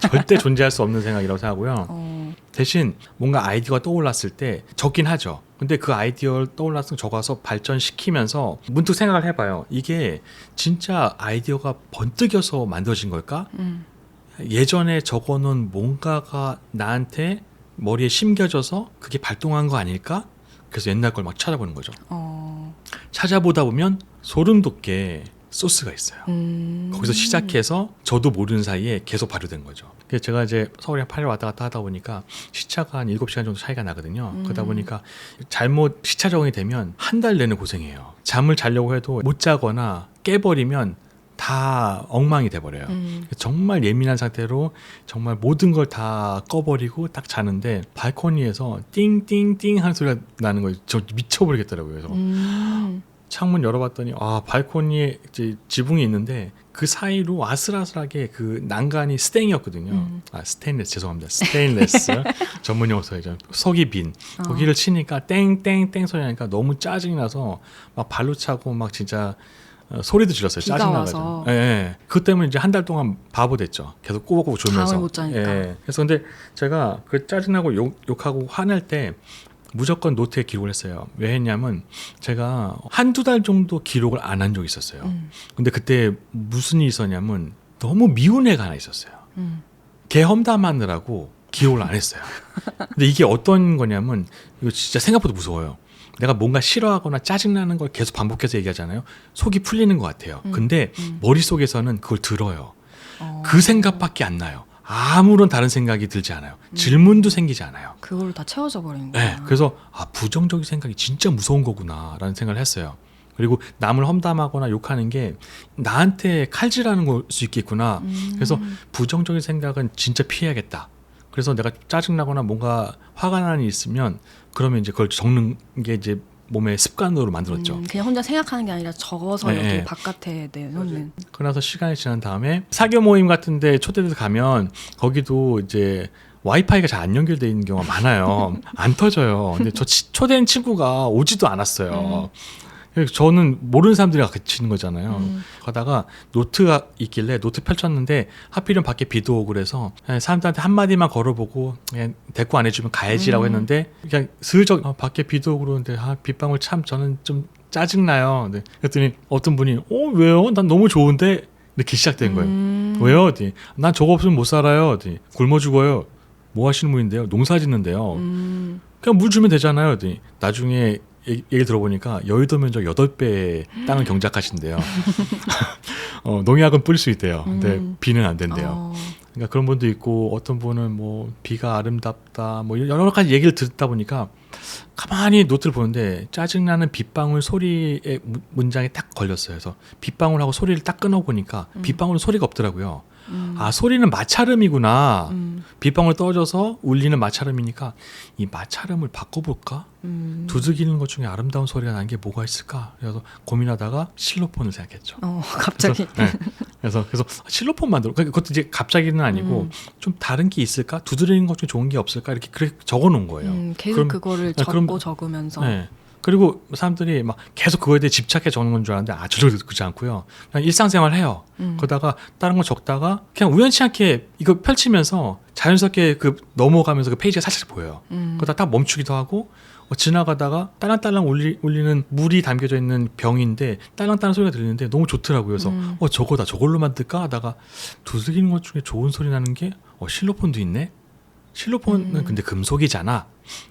Speaker 1: 절대 존재할 수 없는 생각이라고 생각하고요. 대신 뭔가 아이디어가 떠올랐을 때 적긴 하죠. 근데 그 아이디어를 떠올랐으면 적어서 발전시키면서 문득 생각을 해봐요. 이게 진짜 아이디어가 번뜩여서 만들어진 걸까? 예전에 적어놓은 뭔가가 나한테 머리에 심겨져서 그게 발동한 거 아닐까? 그래서 옛날 걸 막 찾아보는 거죠. 찾아보다 보면 소름 돋게 소스가 있어요. 거기서 시작해서 저도 모르는 사이에 계속 발효된 거죠. 그래서 제가 이제 서울에 8일 왔다 갔다 하다 보니까 시차가 한 7시간 정도 차이가 나거든요. 그러다 보니까 잘못 시차 적응이 되면 한 달 내내 고생해요. 잠을 자려고 해도 못 자거나 깨버리면 다 엉망이 돼버려요. 정말 예민한 상태로 정말 모든 걸 다 꺼버리고 딱 자는데 발코니에서 띵띵띵 하는 소리가 나는 거예요. 저 미쳐버리겠더라고요. 그래서 창문 열어봤더니 발코니에 이제 지붕이 있는데 그 사이로 아슬아슬하게 그 난간이 스테인이었거든요. 스테인레스 죄송합니다. 스테인레스 전문 용어죠. 석이 빈 거기를 치니까 땡땡땡 소리 나니까 너무 짜증이 나서 막 발로 차고 막 진짜 소리도 질렀어요. 짜증나가지고. 예. 그것 때문에 이제 한 달 동안 바보 됐죠. 계속 꼬박꼬박 졸면서.
Speaker 2: 잠을 못 자니까.
Speaker 1: 예. 그래서 근데 제가 그 짜증나고 욕하고 화낼 때 무조건 노트에 기록을 했어요. 왜 했냐면 제가 한두 달 정도 기록을 안 한 적이 있었어요. 근데 그때 무슨 일이 있었냐면 너무 미운 애가 하나 있었어요. 걔 험담하느라고 기록을 안 했어요. 근데 이게 어떤 거냐면 이거 진짜 생각보다 무서워요. 내가 뭔가 싫어하거나 짜증나는 걸 계속 반복해서 얘기하잖아요. 속이 풀리는 것 같아요. 근데 머릿속에서는 그걸 들어요. 그 생각밖에 안 나요. 아무런 다른 생각이 들지 않아요. 질문도 생기지 않아요.
Speaker 2: 그걸로 다 채워져 버린 거예요.
Speaker 1: 네, 그래서 부정적인 생각이 진짜 무서운 거구나 라는 생각을 했어요. 그리고 남을 험담하거나 욕하는 게 나한테 칼질하는 걸 수 있겠구나. 그래서 부정적인 생각은 진짜 피해야겠다. 그래서 내가 짜증나거나 뭔가 화가 나는 일이 있으면 그러면 이제 그걸 적는 게 이제 몸의 습관으로 만들었죠.
Speaker 2: 그냥 혼자 생각하는 게 아니라 적어서
Speaker 1: 네.
Speaker 2: 여기 바깥에 내놓는.
Speaker 1: 그러나서 시간이 지난 다음에 사교 모임 같은데 초대돼서 가면 거기도 이제 와이파이가 잘 안 연결돼 있는 경우가 많아요. 안 터져요. 근데 저 초대한 친구가 오지도 않았어요. 저는 모르는 사람들이랑 같이 있는 거잖아요. 가다가 노트가 있길래 노트 펼쳤는데 하필이면 밖에 비도 오고 그래서 사람들한테 한마디만 걸어보고 그냥 대꾸 안 해주면 가야지라고 했는데 그냥 슬쩍 밖에 비도 오고 그러는데 빗방울 참 저는 좀 짜증나요. 네. 그랬더니 어떤 분이 왜요? 난 너무 좋은데 이렇게 시작된 거예요. 왜요? 난 저거 없으면 못 살아요. 굶어 죽어요. 뭐 하시는 분인데요? 농사 짓는데요. 그냥 물 주면 되잖아요. 나중에 얘기 들어보니까 여의도 면적 8배 땅을 경작하신대요. 농약은 뿌릴 수 있대요. 근데 비는 안 된대요. 그러니까 그런 분도 있고 어떤 분은 뭐 비가 아름답다 뭐 여러 가지 얘기를 듣다 보니까 가만히 노트를 보는데 짜증나는 빗방울 소리의 문장이 딱 걸렸어요. 그래서 빗방울하고 소리를 딱 끊어보니까 빗방울은 소리가 없더라고요. 소리는 마찰음이구나. 빗방울 떨어져서 울리는 마찰음이니까 이 마찰음을 바꿔볼까? 두들기는 것 중에 아름다운 소리가 나는 게 뭐가 있을까? 그래서 고민하다가 실로폰을 생각했죠.
Speaker 2: 갑자기.
Speaker 1: 그래서 실로폰 만들어. 그것도 이제 갑자기는 아니고 좀 다른 게 있을까? 두드리는 것 중에 좋은 게 없을까? 이렇게 적어놓은 거예요.
Speaker 2: 계속 그거를 적고 적으면서.
Speaker 1: 네. 그리고 사람들이 막 계속 그거에 대해 집착해 적는 건 줄 알았는데 전혀 그렇지 않고요. 그냥 일상생활 해요. 그러다가 다른 거 적다가 그냥 우연치 않게 이거 펼치면서 자연스럽게 그 넘어가면서 그 페이지가 살짝 보여요. 그러다 딱 멈추기도 하고 지나가다가 딸랑딸랑 울리는 물이 담겨져 있는 병인데 딸랑딸랑 소리가 들리는데 너무 좋더라고요. 그래서 저거다 저걸로 만들까 하다가 두들기는 것 중에 좋은 소리 나는 게 실로폰도 있네? 실로폰은 근데 금속이잖아.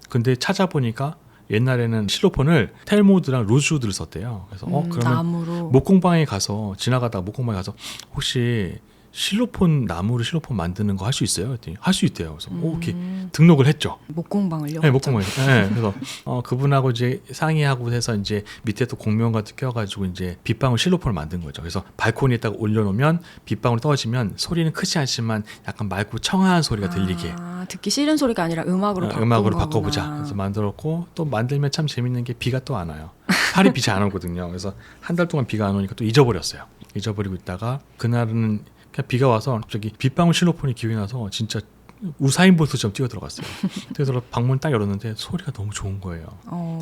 Speaker 1: 근데 찾아보니까 옛날에는 실로폰을 텔모드랑 로즈우드를 썼대요. 그래서 그러면
Speaker 2: 나무로.
Speaker 1: 목공방에 가서 지나가다가 목공방에 가서 혹시 실로폰 나무로 실로폰 만드는 거 할 수 있어요? 그랬더니 할 수 있대요. 그래서 오케이 등록을 했죠.
Speaker 2: 목공방을요?
Speaker 1: 네, 목공방에. 네, 그래서 그분하고 이제 상의하고 해서 이제 밑에 또 공명 같은 껴가지고 이제 빗방울 실로폰을 만든 거죠. 그래서 발코니에다가 올려놓으면 빗방울 떨어지면 소리는 크지 않지만 약간 맑고 청아한 소리가 들리게.
Speaker 2: 듣기 싫은 소리가 아니라 음악으로 바꾼
Speaker 1: 음악으로
Speaker 2: 거구나.
Speaker 1: 바꿔보자. 그래서 만들었고 또 만들면 참 재밌는 게 비가 또 안 와요. 팔이 비가 안 오거든요. 그래서 한 달 동안 비가 안 오니까 또 잊어버렸어요. 잊어버리고 있다가 그날은 그냥 비가 와서 갑자기 빗방울 실로폰이 기억이 나서 진짜 우사인 볼트처럼 뛰어 들어갔어요. 그래서 방문 딱 열었는데 소리가 너무 좋은 거예요.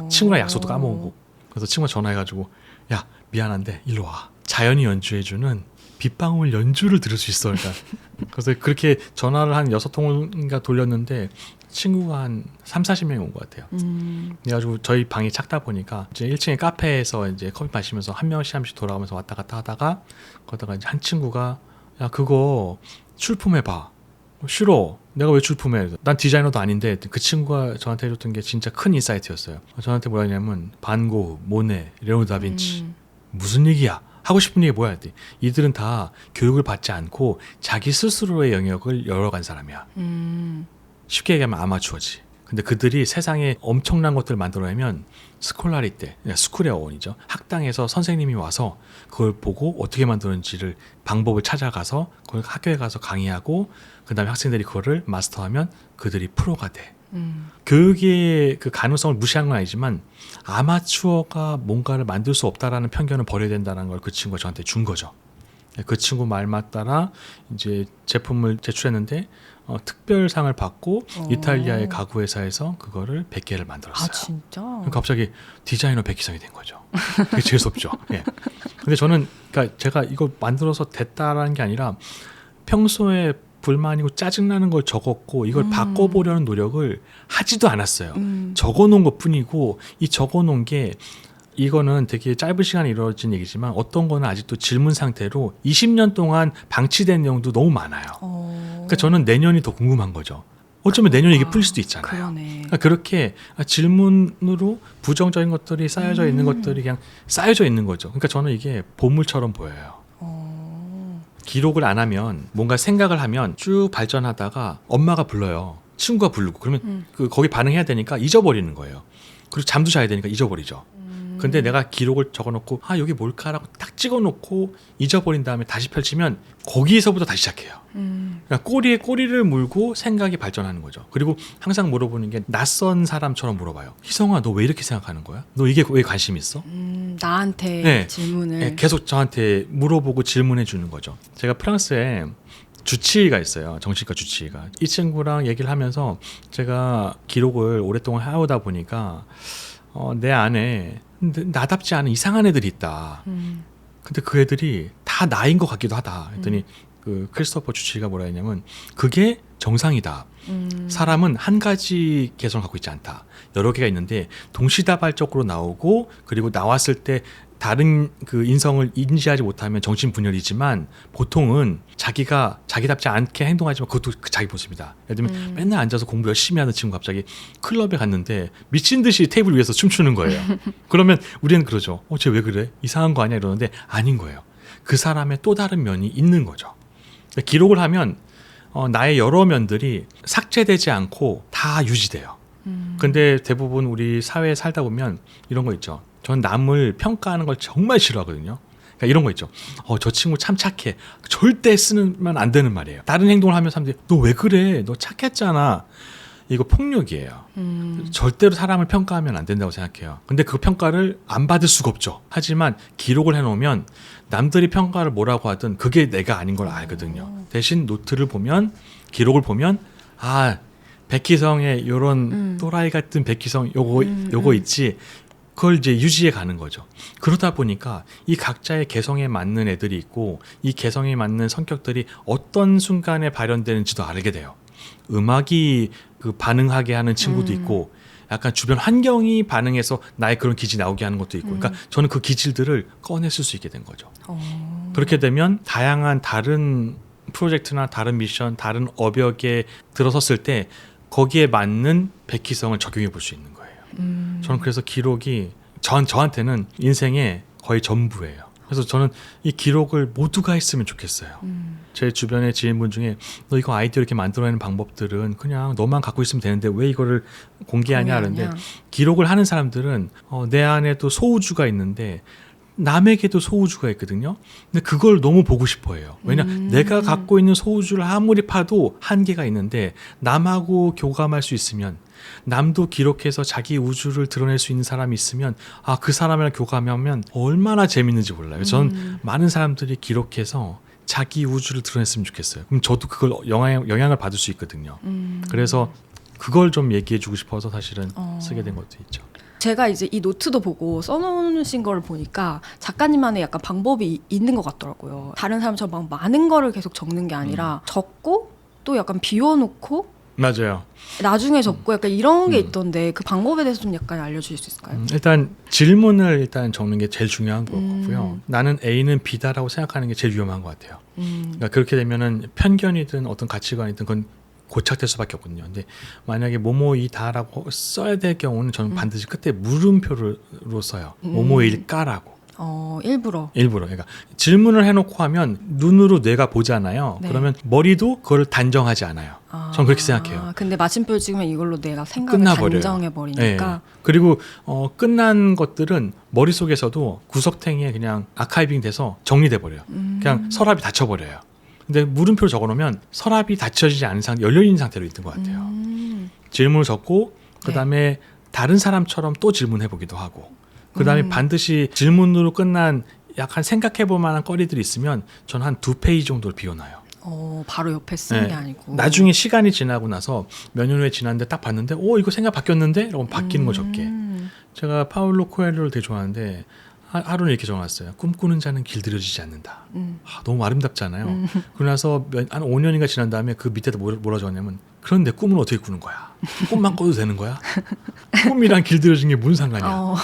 Speaker 1: 친구랑 약속도 까먹고 그래서 친구가 전화해가지고 야 미안한데 일로 와. 자연이 연주해주는 빗방울 연주를 들을 수 있어. 그러니까 그래서 그렇게 전화를 한 6통인가 돌렸는데 친구가 한 30-40명이 온 것 같아요. 그래가지고 저희 방이 작다 보니까 이제 1층에 카페에서 이제 커피 마시면서 한 명씩 돌아가면서 왔다 갔다 하다가 그러다가 이제 한 친구가 야 그거 출품해봐. 싫어. 내가 왜 출품해? 난 디자이너도 아닌데. 그 친구가 저한테 해줬던 게 진짜 큰 인사이트였어요. 저한테 뭐라 했냐면 반 고흐, 모네, 레오나르도 다빈치 무슨 얘기야? 하고 싶은 얘기 뭐야? 이들은 다 교육을 받지 않고 자기 스스로의 영역을 열어간 사람이야. 쉽게 얘기하면 아마추어지. 근데 그들이 세상에 엄청난 것들을 만들어내면 스콜라리 때, 스쿨의 어원이죠. 학당에서 선생님이 와서 그걸 보고 어떻게 만드는지를 방법을 찾아가서 그걸 학교에 가서 강의하고 그 다음에 학생들이 그거를 마스터하면 그들이 프로가 돼. 교육의 그 가능성을 무시한 건 아니지만 아마추어가 뭔가를 만들 수 없다라는 편견을 버려야 된다는 걸 그 친구가 저한테 준 거죠. 그 친구 말만 따라 이제 제품을 제출했는데 특별상을 받고 이탈리아의 가구 회사에서 그거를 100개를 만들었어요.
Speaker 2: 아 진짜?
Speaker 1: 갑자기 디자이너 백기성이 된 거죠. 그게 재수없죠. 예. 근데 저는 그러니까 제가 이거 만들어서 됐다라는 게 아니라 평소에 불만이고 짜증나는 걸 적었고 이걸 바꿔보려는 노력을 하지도 않았어요. 적어놓은 것뿐이고 이 적어놓은 게 이거는 되게 짧은 시간에 이루어진 얘기지만 어떤 거는 아직도 질문 상태로 20년 동안 방치된 내용도 너무 많아요. 그러니까 저는 내년이 더 궁금한 거죠. 어쩌면 내년에 이게 풀릴 수도 있잖아요.
Speaker 2: 그러네.
Speaker 1: 그렇게 질문으로 부정적인 것들이 쌓여져 있는 것들이 그냥 쌓여져 있는 거죠. 그러니까 저는 이게 보물처럼 보여요. 기록을 안 하면 뭔가 생각을 하면 쭉 발전하다가 엄마가 불러요. 친구가 부르고 그러면 거기 반응해야 되니까 잊어버리는 거예요. 그리고 잠도 자야 되니까 잊어버리죠. 근데 내가 기록을 적어놓고 여기 뭘까라고 딱 찍어놓고 잊어버린 다음에 다시 펼치면 거기에서부터 다시 시작해요. 그러니까 꼬리에 꼬리를 물고 생각이 발전하는 거죠. 그리고 항상 물어보는 게 낯선 사람처럼 물어봐요. 희성아 너 왜 이렇게 생각하는 거야? 너 이게 왜 관심 있어?
Speaker 2: 나한테 질문을
Speaker 1: 계속 저한테 물어보고 질문해 주는 거죠. 제가 프랑스에 주치의가 있어요. 정신과 주치의가. 이 친구랑 얘기를 하면서 제가 기록을 오랫동안 해오다 보니까 내 안에 나답지 않은 이상한 애들이 있다. 근데 그 애들이 다 나인 것 같기도 하다. 했더니 그 크리스토퍼 주치의가 뭐라 했냐면 그게 정상이다. 사람은 한 가지 개성을 갖고 있지 않다. 여러 개가 있는데 동시다발적으로 나오고 그리고 나왔을 때 다른 그 인성을 인지하지 못하면 정신분열이지만 보통은 자기가 자기답지 않게 행동하지만 그것도 자기 모습이다. 예를 들면 맨날 앉아서 공부 열심히 하는 친구 갑자기 클럽에 갔는데 미친 듯이 테이블 위에서 춤추는 거예요. 그러면 우리는 그러죠. 쟤 왜 그래? 이상한 거 아니야? 이러는데 아닌 거예요. 그 사람의 또 다른 면이 있는 거죠. 기록을 하면 나의 여러 면들이 삭제되지 않고 다 유지돼요. 근데 대부분 우리 사회에 살다 보면 이런 거 있죠. 전 남을 평가하는 걸 정말 싫어하거든요. 그러니까 이런 거 있죠. 저 친구 참 착해. 절대 쓰면 안 되는 말이에요. 다른 행동을 하면 사람들이 너 왜 그래? 너 착했잖아. 이거 폭력이에요. 절대로 사람을 평가하면 안 된다고 생각해요. 근데 그 평가를 안 받을 수가 없죠. 하지만 기록을 해놓으면 남들이 평가를 뭐라고 하든 그게 내가 아닌 걸 알거든요. 대신 노트를 보면 기록을 보면 백희성의 요런 또라이 같은 백희성 요거 있지. 그걸 이제 유지해 가는 거죠. 그러다 보니까 이 각자의 개성에 맞는 애들이 있고 이 개성에 맞는 성격들이 어떤 순간에 발현되는지도 알게 돼요. 음악이 그 반응하게 하는 친구도 있고 약간 주변 환경이 반응해서 나의 그런 기질이 나오게 하는 것도 있고 그러니까 저는 그 기질들을 꺼냈을 수 있게 된 거죠. 그렇게 되면 다양한 다른 프로젝트나 다른 미션, 다른 업역에 들어섰을 때 거기에 맞는 백희성을 적용해 볼 수 있는 거예요. 저는 그래서 기록이 저한테는 인생의 거의 전부예요. 그래서 저는 이 기록을 모두가 했으면 좋겠어요. 제 주변의 지인분 중에 너 이거 아이디어 이렇게 만들어내는 방법들은 그냥 너만 갖고 있으면 되는데 왜 이거를 공개하냐 하는데, 기록을 하는 사람들은 내 안에도 소우주가 있는데 남에게도 소우주가 있거든요. 근데 그걸 너무 보고 싶어 해요. 왜냐, 내가 갖고 있는 소우주를 아무리 파도 한계가 있는데 남하고 교감할 수 있으면, 남도 기록해서 자기 우주를 드러낼 수 있는 사람이 있으면 그 사람이랑 교감하면 얼마나 재밌는지 몰라요. 저는 많은 사람들이 기록해서 자기 우주를 드러냈으면 좋겠어요. 그럼 저도 그걸 영향을 받을 수 있거든요. 그래서 그걸 좀 얘기해 주고 싶어서 사실은 쓰게 된 것도 있죠.
Speaker 2: 제가 이제 이 노트도 보고 써놓으신 걸 보니까 작가님만의 약간 방법이 있는 것 같더라고요. 다른 사람처럼 막 많은 거를 계속 적는 게 아니라 적고 또 약간 비워놓고
Speaker 1: 맞아요.
Speaker 2: 나중에 적고 약간 이런 게 있던데 그 방법에 대해서 좀 약간 알려주실 수 있을까요?
Speaker 1: 일단 질문을 일단 적는 게 제일 중요한 거고요. 나는 A는 B다라고 생각하는 게 제일 위험한 것 같아요. 그러니까 그렇게 되면은 편견이든 어떤 가치관이든 그건 고착될 수밖에 없거든요. 근데 만약에 뭐뭐이다라고 써야 될 경우는 저는 반드시 끝에 물음표로 써요. 뭐뭐일까라고.
Speaker 2: 일부러.
Speaker 1: 그러니까 질문을 해놓고 하면 눈으로 뇌가 보잖아요.
Speaker 2: 네.
Speaker 1: 그러면 머리도 그걸 단정하지 않아요. 저는 그렇게 생각해요.
Speaker 2: 근데 마침표를 찍으면 이걸로 내가 생각을
Speaker 1: 끝나버려요.
Speaker 2: 단정해버리니까.
Speaker 1: 네. 그리고 끝난 것들은 머릿속에서도 구석탱이에 그냥 아카이빙 돼서 정리돼 버려요. 그냥 서랍이 닫혀버려요. 근데 물음표를 적어놓으면 서랍이 닫혀지지 않은 상태, 열려있는 상태로 있는 것 같아요. 질문을 적고 그 다음에 다른 사람처럼 또 질문해보기도 하고, 그 다음에 반드시 질문으로 끝난 약간 생각해볼 만한 거리들이 있으면 저는 한 2페이지 정도를 비워놔요.
Speaker 2: 바로 옆에 쓰는 게 아니고.
Speaker 1: 나중에 시간이 지나고 나서 몇 년 후에 지났는데 딱 봤는데 이거 생각 바뀌었는데? 이러고 바뀌는 거 적게. 제가 파울로 코엘료를 되게 좋아하는데 하루는 이렇게 적어놨어요. 꿈꾸는 자는 길들여지지 않는다. 너무 아름답잖아요. 그러고 나서 한 5년인가 지난 다음에 그 밑에다 뭐라 적었냐면, 그런데 꿈은 어떻게 꾸는 거야? 꿈만 꿔도 되는 거야? 꿈이랑 길들여진 게 무슨 상관이야?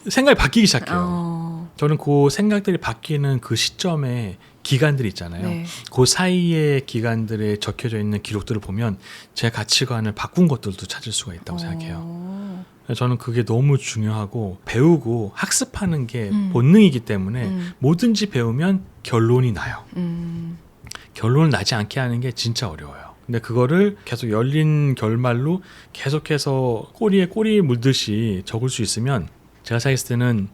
Speaker 1: 생각이 바뀌기 시작해요. 저는 그 생각들이 바뀌는 그 시점에 기간들이 있잖아요.
Speaker 2: 네.
Speaker 1: 그 사이의 기간들에 적혀져 있는 기록들을 보면 제 가치관을 바꾼 것들도 찾을 수가 있다고 생각해요. 저는 그게 너무 중요하고, 배우고 학습하는 게 본능이기 때문에 뭐든지 배우면 결론이 나요. 결론을 나지 않게 하는 게 진짜 어려워요. 근데 그거를 계속 열린 결말로 계속해서 꼬리에 꼬리 물듯이 적을 수 있으면, 제가 생각했을 때는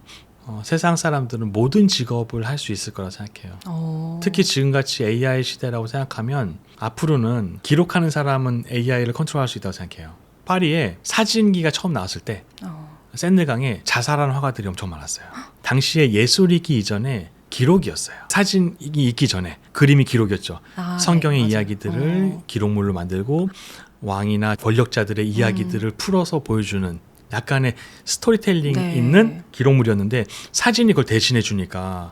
Speaker 1: 세상 사람들은 모든 직업을 할 수 있을 거라 생각해요. 특히 지금같이 AI 시대라고 생각하면 앞으로는 기록하는 사람은 AI를 컨트롤할 수 있다고 생각해요. 파리에 사진기가 처음 나왔을 때 샌드강에 자살하는 화가들이 엄청 많았어요. 당시에 예술이기 이전에 기록이었어요. 사진이 있기 전에 그림이 기록이었죠. 성경의
Speaker 2: 네,
Speaker 1: 이야기들을 기록물로 만들고 왕이나 권력자들의 이야기들을 풀어서 보여주는 약간의 스토리텔링 있는 기록물이었는데, 사진이 그걸 대신해 주니까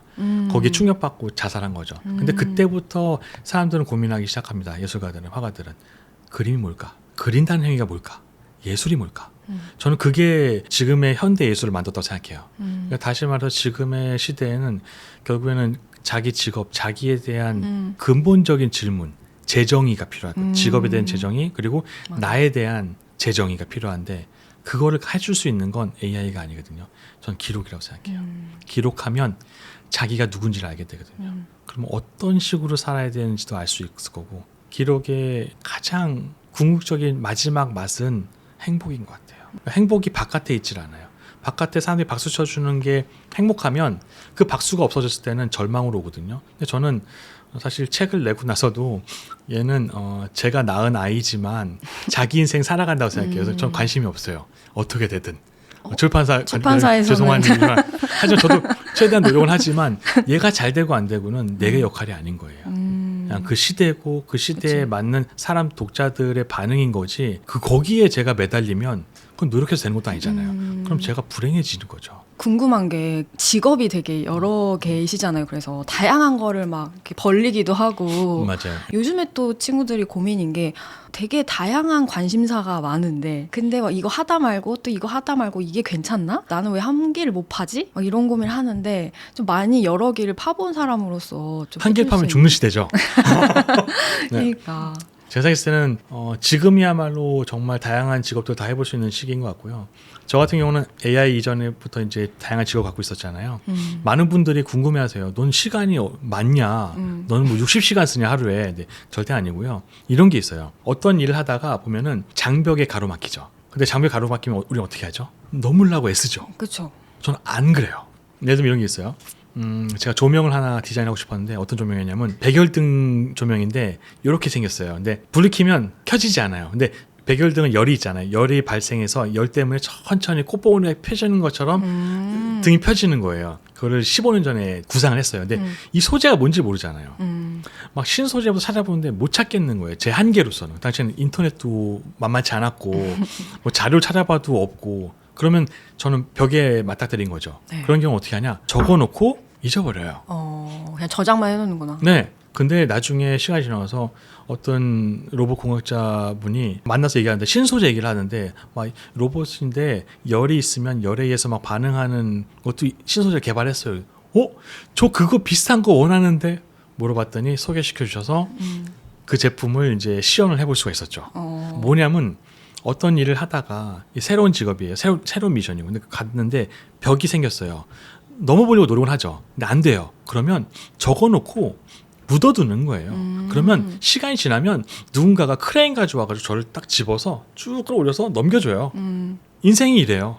Speaker 1: 거기에 충격받고 자살한 거죠. 근데 그때부터 사람들은 고민하기 시작합니다. 예술가들은, 화가들은. 그림이 뭘까? 그린다는 행위가 뭘까? 예술이 뭘까? 저는 그게 지금의 현대 예술을 만들었다고 생각해요. 그러니까 다시 말해서 지금의 시대에는 결국에는 자기 직업, 자기에 대한 근본적인 질문, 재정의가 필요하고, 직업에 대한 재정의, 그리고 나에 대한 재정의가 필요한데, 그거를 해줄 수 있는 건 AI가 아니거든요. 전 기록이라고 생각해요. 기록하면 자기가 누군지를 알게 되거든요. 그러면 어떤 식으로 살아야 되는지도 알 수 있을 거고, 기록의 가장 궁극적인 마지막 맛은 행복인 것 같아요. 행복이 바깥에 있질 않아요. 바깥에 사람들이 박수 쳐주는 게 행복하면 그 박수가 없어졌을 때는 절망으로 오거든요. 근데 저는 사실 책을 내고 나서도 얘는 제가 낳은 아이지만 자기 인생 살아간다고 생각해요. 그래서 전 관심이 없어요. 어떻게 되든. 출판사에서는 죄송한 일이지만 하지만 저도 최대한 노력을 하지만 얘가 잘 되고 안 되고는 내 역할이 아닌 거예요. 그냥 그 시대고 그 시대에 맞는 사람 독자들의 반응인 거지, 거기에 제가 매달리면 그건 노력해서 되는 것도 아니잖아요. 그럼 제가 불행해지는 거죠.
Speaker 2: 궁금한 게 직업이 되게 여러 개이시잖아요. 그래서 다양한 거를 막 이렇게 벌리기도 하고
Speaker 1: 맞아요.
Speaker 2: 요즘에 또 친구들이 고민인 게 되게 다양한 관심사가 많은데 근데 막 이거 하다 말고 또 이거 하다 말고 이게 괜찮나? 나는 왜 한 길을 못 파지? 막 이런 고민을 하는데 좀 많이 여러 길을 파본 사람으로서 좀
Speaker 1: 한 길
Speaker 2: 해줄
Speaker 1: 파면
Speaker 2: 수
Speaker 1: 죽는 시대죠. 네.
Speaker 2: 그러니까
Speaker 1: 제가 생각했을 때는 지금이야말로 정말 다양한 직업들 다 해볼 수 있는 시기인 것 같고요. 저 같은 경우는 AI 이전부터 이제 다양한 직업 갖고 있었잖아요. 많은 분들이 궁금해하세요. 넌 시간이 많냐? 너는 뭐 60시간 쓰냐 하루에? 네, 절대 아니고요. 이런 게 있어요. 어떤 일을 하다가 보면은 장벽에 가로막히죠. 근데 장벽에 가로막히면 우리 어떻게 하죠? 넘으려고 애쓰죠.
Speaker 2: 그렇죠.
Speaker 1: 저는 안 그래요. 예를 들면 이런 게 있어요. 제가 조명을 하나 디자인하고 싶었는데 어떤 조명이냐면 백열등 조명인데 이렇게 생겼어요. 근데 불을 켜면 켜지지 않아요. 근데 백열등은 열이 있잖아요. 열이 발생해서 열 때문에 천천히 꽃봉오리가 펴지는 것처럼 등이 펴지는 거예요. 그거를 15년 전에 구상을 했어요. 근데 이 소재가 뭔지 모르잖아요. 막 신소재부터 찾아보는데 못 찾겠는 거예요. 제 한계로서는. 당시에는 인터넷도 만만치 않았고 뭐 자료 찾아봐도 없고 그러면 저는 벽에 맞닥뜨린 거죠.
Speaker 2: 네.
Speaker 1: 그런 경우 어떻게 하냐? 적어놓고 잊어버려요.
Speaker 2: 그냥 저장만 해놓는구나.
Speaker 1: 네. 근데 나중에 시간이 지나서 어떤 로봇 공학자분이 만나서 얘기하는데 신소재 얘기를 하는데 막 로봇인데 열이 있으면 열에 의해서 막 반응하는 것도 신소재를 개발했어요. 저 그거 비슷한 거 원하는데 물어봤더니 소개시켜 주셔서 그 제품을 이제 시연을 해볼 수가 있었죠. 뭐냐면 어떤 일을 하다가 새로운 직업이에요. 새로운 미션이고 근데 갔는데 벽이 생겼어요. 넘어보려고 노력을 하죠. 근데 안 돼요. 그러면 적어놓고 묻어두는 거예요. 그러면 시간이 지나면 누군가가 크레인 가져와가지고 저를 딱 집어서 쭉 끌어올려서 넘겨줘요. 인생이 이래요.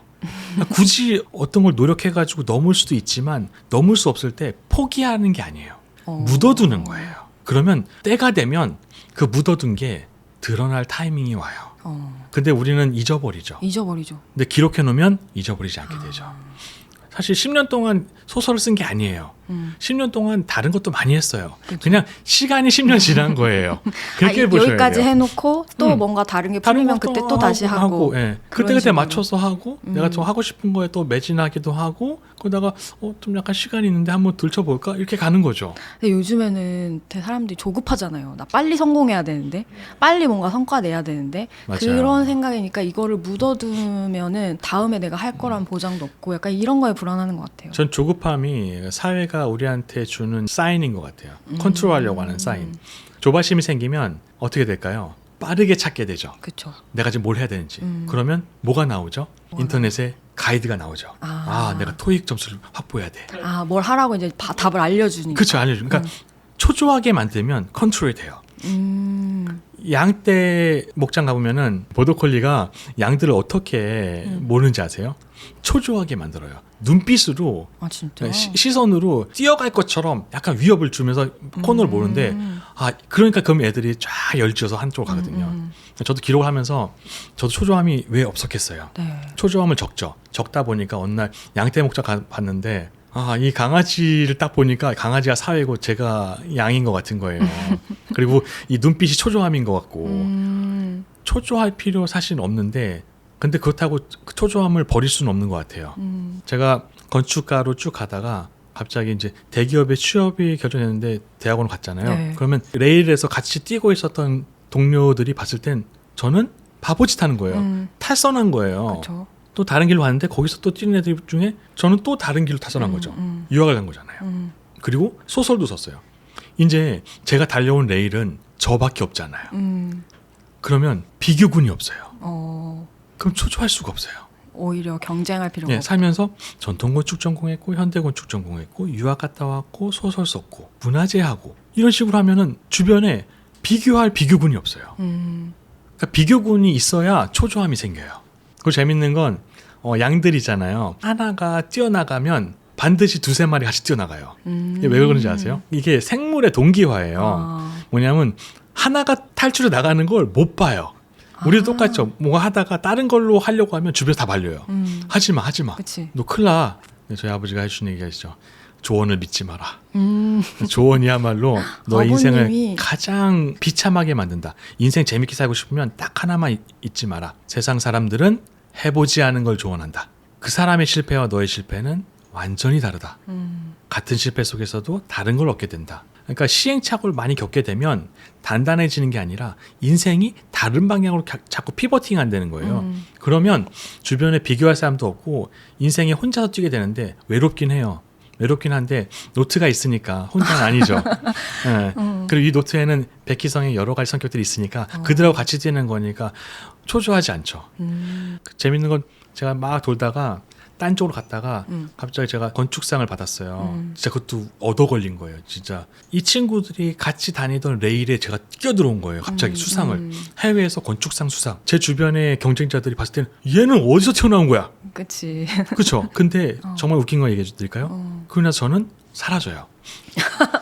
Speaker 1: 굳이 어떤 걸 노력해가지고 넘을 수도 있지만 넘을 수 없을 때 포기하는 게 아니에요. 묻어두는 거예요. 그러면 때가 되면 그 묻어둔 게 드러날 타이밍이 와요. 근데 우리는 잊어버리죠. 근데 기록해 놓으면 잊어버리지 않게 되죠. 사실 10년 동안 소설을 쓴 게 아니에요. 10년 동안 다른 것도 많이 했어요.
Speaker 2: 그렇죠.
Speaker 1: 그냥 시간이 10년 지난 거예요. 그렇게 보셔야 돼요.
Speaker 2: 여기까지 해놓고 또 뭔가 다른 게 풀리면 그때 또 다시 하고
Speaker 1: 예. 그때 맞춰서 하고 내가 좀 하고 싶은 거에 또 매진하기도 하고 그러다가 좀 약간 시간이 있는데 한번 들춰볼까 이렇게 가는 거죠.
Speaker 2: 근데 요즘에는 사람들이 조급하잖아요. 나 빨리 성공해야 되는데 빨리 뭔가 성과 내야 되는데
Speaker 1: 맞아요.
Speaker 2: 그런 생각이니까 이거를 묻어두면은 다음에 내가 할 거란 보장도 없고 약간 이런 거에 불안하는 것 같아요.
Speaker 1: 전 조급함이 사회가 우리한테 주는 사인인 것 같아요. 컨트롤하려고 하는 사인. 조바심이 생기면 어떻게 될까요? 빠르게 찾게 되죠.
Speaker 2: 그렇죠.
Speaker 1: 내가 지금 뭘 해야 되는지. 그러면 뭐가 나오죠? 인터넷에 가이드가 나오죠. 내가 토익 점수를 확보해야 돼.
Speaker 2: 뭘 하라고 이제 답을 알려주니까.
Speaker 1: 그렇죠. 알려줘. 그러니까 초조하게 만들면 컨트롤이 돼요. 양떼 목장 가보면은 보더콜리가 양들을 어떻게 모르는지 아세요? 초조하게 만들어요. 눈빛으로
Speaker 2: 진짜?
Speaker 1: 시선으로 뛰어갈 것처럼 약간 위협을 주면서 코너를 모르는데 그러니까 그럼 애들이 쫙 열지어서 한쪽으로 가거든요. 저도 기록을 하면서 저도 초조함이 왜 없었겠어요.
Speaker 2: 네.
Speaker 1: 초조함을 적다 보니까 어느 날 양떼 목장 봤는데 이 강아지를 딱 보니까 강아지가 사회고 제가 양인 것 같은 거예요. 그리고 이 눈빛이 초조함인 것 같고 초조할 필요 사실은 없는데 근데 그렇다고 그 초조함을 버릴 수는 없는 것 같아요. 제가 건축가로 쭉 가다가 갑자기 이제 대기업에 취업이 결정했는데 대학원을 갔잖아요.
Speaker 2: 네.
Speaker 1: 그러면 레일에서 같이 뛰고 있었던 동료들이 봤을 땐 저는 바보짓 하는 거예요. 탈선한 거예요.
Speaker 2: 그쵸.
Speaker 1: 또 다른 길로 갔는데 거기서 또 뛰는 애들 중에 저는 또 다른 길로 탈선한 거죠. 유학을 간 거잖아요. 그리고 소설도 썼어요. 이제 제가 달려온 레일은 저밖에 없잖아요. 그러면 비교군이 없어요. 그럼 초조할 수가 없어요.
Speaker 2: 오히려 경쟁할 필요가 없다.
Speaker 1: 살면서 전통건축 전공했고 현대건축 전공했고 유학 갔다 왔고 소설 썼고 문화재 하고 이런 식으로 하면은 주변에 비교할 비교군이 없어요. 그러니까 비교군이 있어야 초조함이 생겨요. 그리고 재밌는 건 양들이잖아요. 하나가 뛰어나가면 반드시 두세 마리 같이 뛰어나가요. 이게 왜 그런지 아세요? 이게 생물의 동기화예요. 뭐냐면 하나가 탈출해 나가는 걸 못 봐요. 우리도 똑같죠. 뭔가 하다가 다른 걸로 하려고 하면 주변에서 다 말려요. 하지마.
Speaker 2: 그치.
Speaker 1: 너 큰일 나. 저희 아버지가 해주는 얘기가 있죠. 조언을 믿지 마라. 조언이야말로 너의 인생을 가장 비참하게 만든다. 인생 재밌게 살고 싶으면 딱 하나만 잊지 마라. 세상 사람들은 해보지 않은 걸 조언한다. 그 사람의 실패와 너의 실패는 완전히 다르다. 같은 실패 속에서도 다른 걸 얻게 된다. 그러니까 시행착오를 많이 겪게 되면 단단해지는 게 아니라 인생이 다른 방향으로 자꾸 피버팅 안 되는 거예요. 그러면 주변에 비교할 사람도 없고 인생에 혼자서 뛰게 되는데 외롭긴 해요. 외롭긴 한데 노트가 있으니까 혼자는 아니죠. 네. 그리고 이 노트에는 백희성의 여러 가지 성격들이 있으니까 그들하고 같이 뛰는 거니까 초조하지 않죠. 재밌는 건 제가 막 돌다가 딴 쪽으로 갔다가 갑자기 제가 건축상을 받았어요. 진짜 그것도 얻어 걸린 거예요. 진짜 이 친구들이 같이 다니던 레일에 제가 뛰어들어온 거예요. 갑자기 수상을. 해외에서 건축상 수상. 제 주변의 경쟁자들이 봤을 때는 얘는 어디서 튀어나온 거야?
Speaker 2: 그치.
Speaker 1: 그렇죠. 근데 정말 웃긴 거 얘기해 드릴까요? 그러나 저는 사라져요.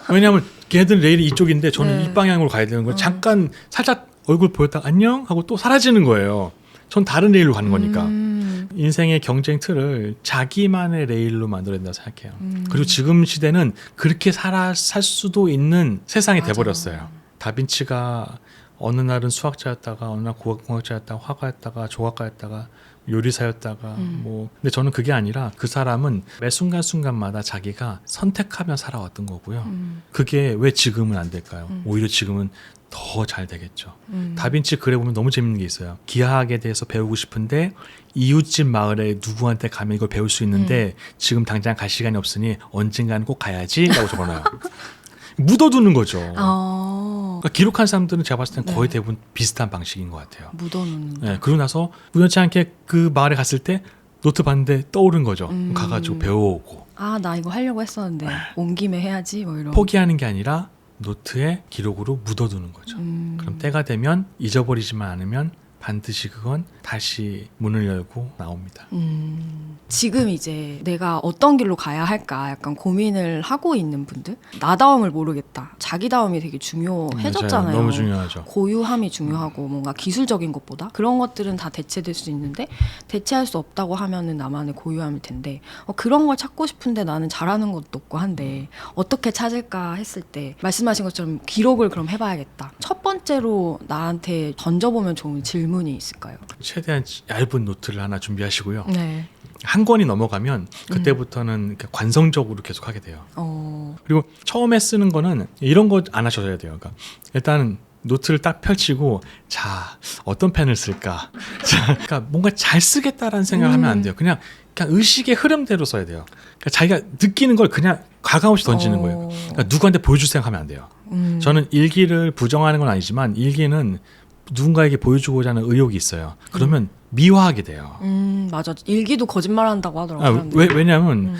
Speaker 1: 왜냐하면 걔네들 레일이 이쪽인데 저는 이 방향으로 가야 되는 거예요. 잠깐 살짝 얼굴 보였다가 안녕 하고 또 사라지는 거예요. 전 다른 레일로 가는 거니까. 인생의 경쟁 틀을 자기만의 레일로 만들어야 된다고 생각해요. 그리고 지금 시대는 그렇게 살 수도 있는 세상이 돼버렸어요. 다빈치가 어느 날은 수학자였다가 어느 날 공학자였다가 화가였다가 조각가였다가 요리사였다가 뭐 근데 저는 그게 아니라 그 사람은 매 순간순간마다 자기가 선택하며 살아왔던 거고요. 그게 왜 지금은 안 될까요? 오히려 지금은 더 잘 되겠죠. 다빈치 글에 보면 너무 재밌는 게 있어요. 기하학에 대해서 배우고 싶은데 이웃집 마을에 누구한테 가면 이걸 배울 수 있는데 지금 당장 갈 시간이 없으니 언젠가는 꼭 가야지 라고 적어놔요. 묻어두는 거죠. 그러니까 기록한 사람들은 제가 봤을 땐 거의 대부분 비슷한 방식인 것 같아요.
Speaker 2: 묻어놓는.
Speaker 1: 네, 그러고 나서 우연치 않게 그 마을에 갔을 때 노트 봤는데 떠오른 거죠. 가가지고 배워오고.
Speaker 2: 아, 나 이거 하려고 했었는데 온 김에 해야지 뭐 이런.
Speaker 1: 포기하는 게 아니라 노트에 기록으로 묻어두는 거죠. 그럼 때가 되면 잊어버리지만 않으면 반드시 그건 다시 문을 열고 나옵니다.
Speaker 2: 지금 이제 내가 어떤 길로 가야 할까 약간 고민을 하고 있는 분들, 나다움을 모르겠다. 자기다움이 되게 중요해졌잖아요.
Speaker 1: 맞아요. 너무 중요하죠.
Speaker 2: 고유함이 중요하고 뭔가 기술적인 것보다 그런 것들은 다 대체될 수 있는데 대체할 수 없다고 하면은 나만의 고유함일 텐데 그런 걸 찾고 싶은데 나는 잘하는 것도 없고 한데 어떻게 찾을까 했을 때 말씀하신 것처럼 기록을 그럼 해봐야겠다. 첫 번째로 나한테 던져보면 좋은 질문이 있을까요?
Speaker 1: 최대한 얇은 노트를 하나 준비하시고요.
Speaker 2: 네.
Speaker 1: 한 권이 넘어가면 그때부터는 관성적으로 계속 하게 돼요. 그리고 처음에 쓰는 거는 이런 거 안 하셔야 돼요. 그러니까 일단 노트를 딱 펼치고 자 어떤 펜을 쓸까? 자, 그러니까 뭔가 잘 쓰겠다라는 생각을 하면 안 돼요. 그냥 의식의 흐름대로 써야 돼요. 그러니까 자기가 느끼는 걸 그냥 가감없이 던지는 거예요. 그러니까 누구한테 보여줄 생각하면 안 돼요. 저는 일기를 부정하는 건 아니지만 일기는 누군가에게 보여주고자 하는 의욕이 있어요. 그러면 미화하게 돼요.
Speaker 2: 맞아. 일기도 거짓말한다고 하더라고요.
Speaker 1: 왜냐하면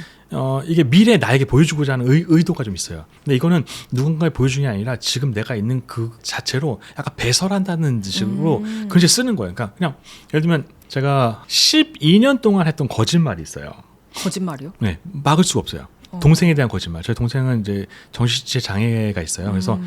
Speaker 1: 이게 미래에 나에게 보여주고자 하는 의도가 좀 있어요. 근데 이거는 누군가에 보여주는 게 아니라 지금 내가 있는 그 자체로 약간 배설한다는 식으로 글씨 쓰는 거예요. 그러니까 그냥 예를 들면 제가 12년 동안 했던 거짓말이 있어요.
Speaker 2: 거짓말이요?
Speaker 1: 네, 막을 수가 없어요. 동생에 대한 거짓말. 저희 동생은 이제 정신체 장애가 있어요. 그래서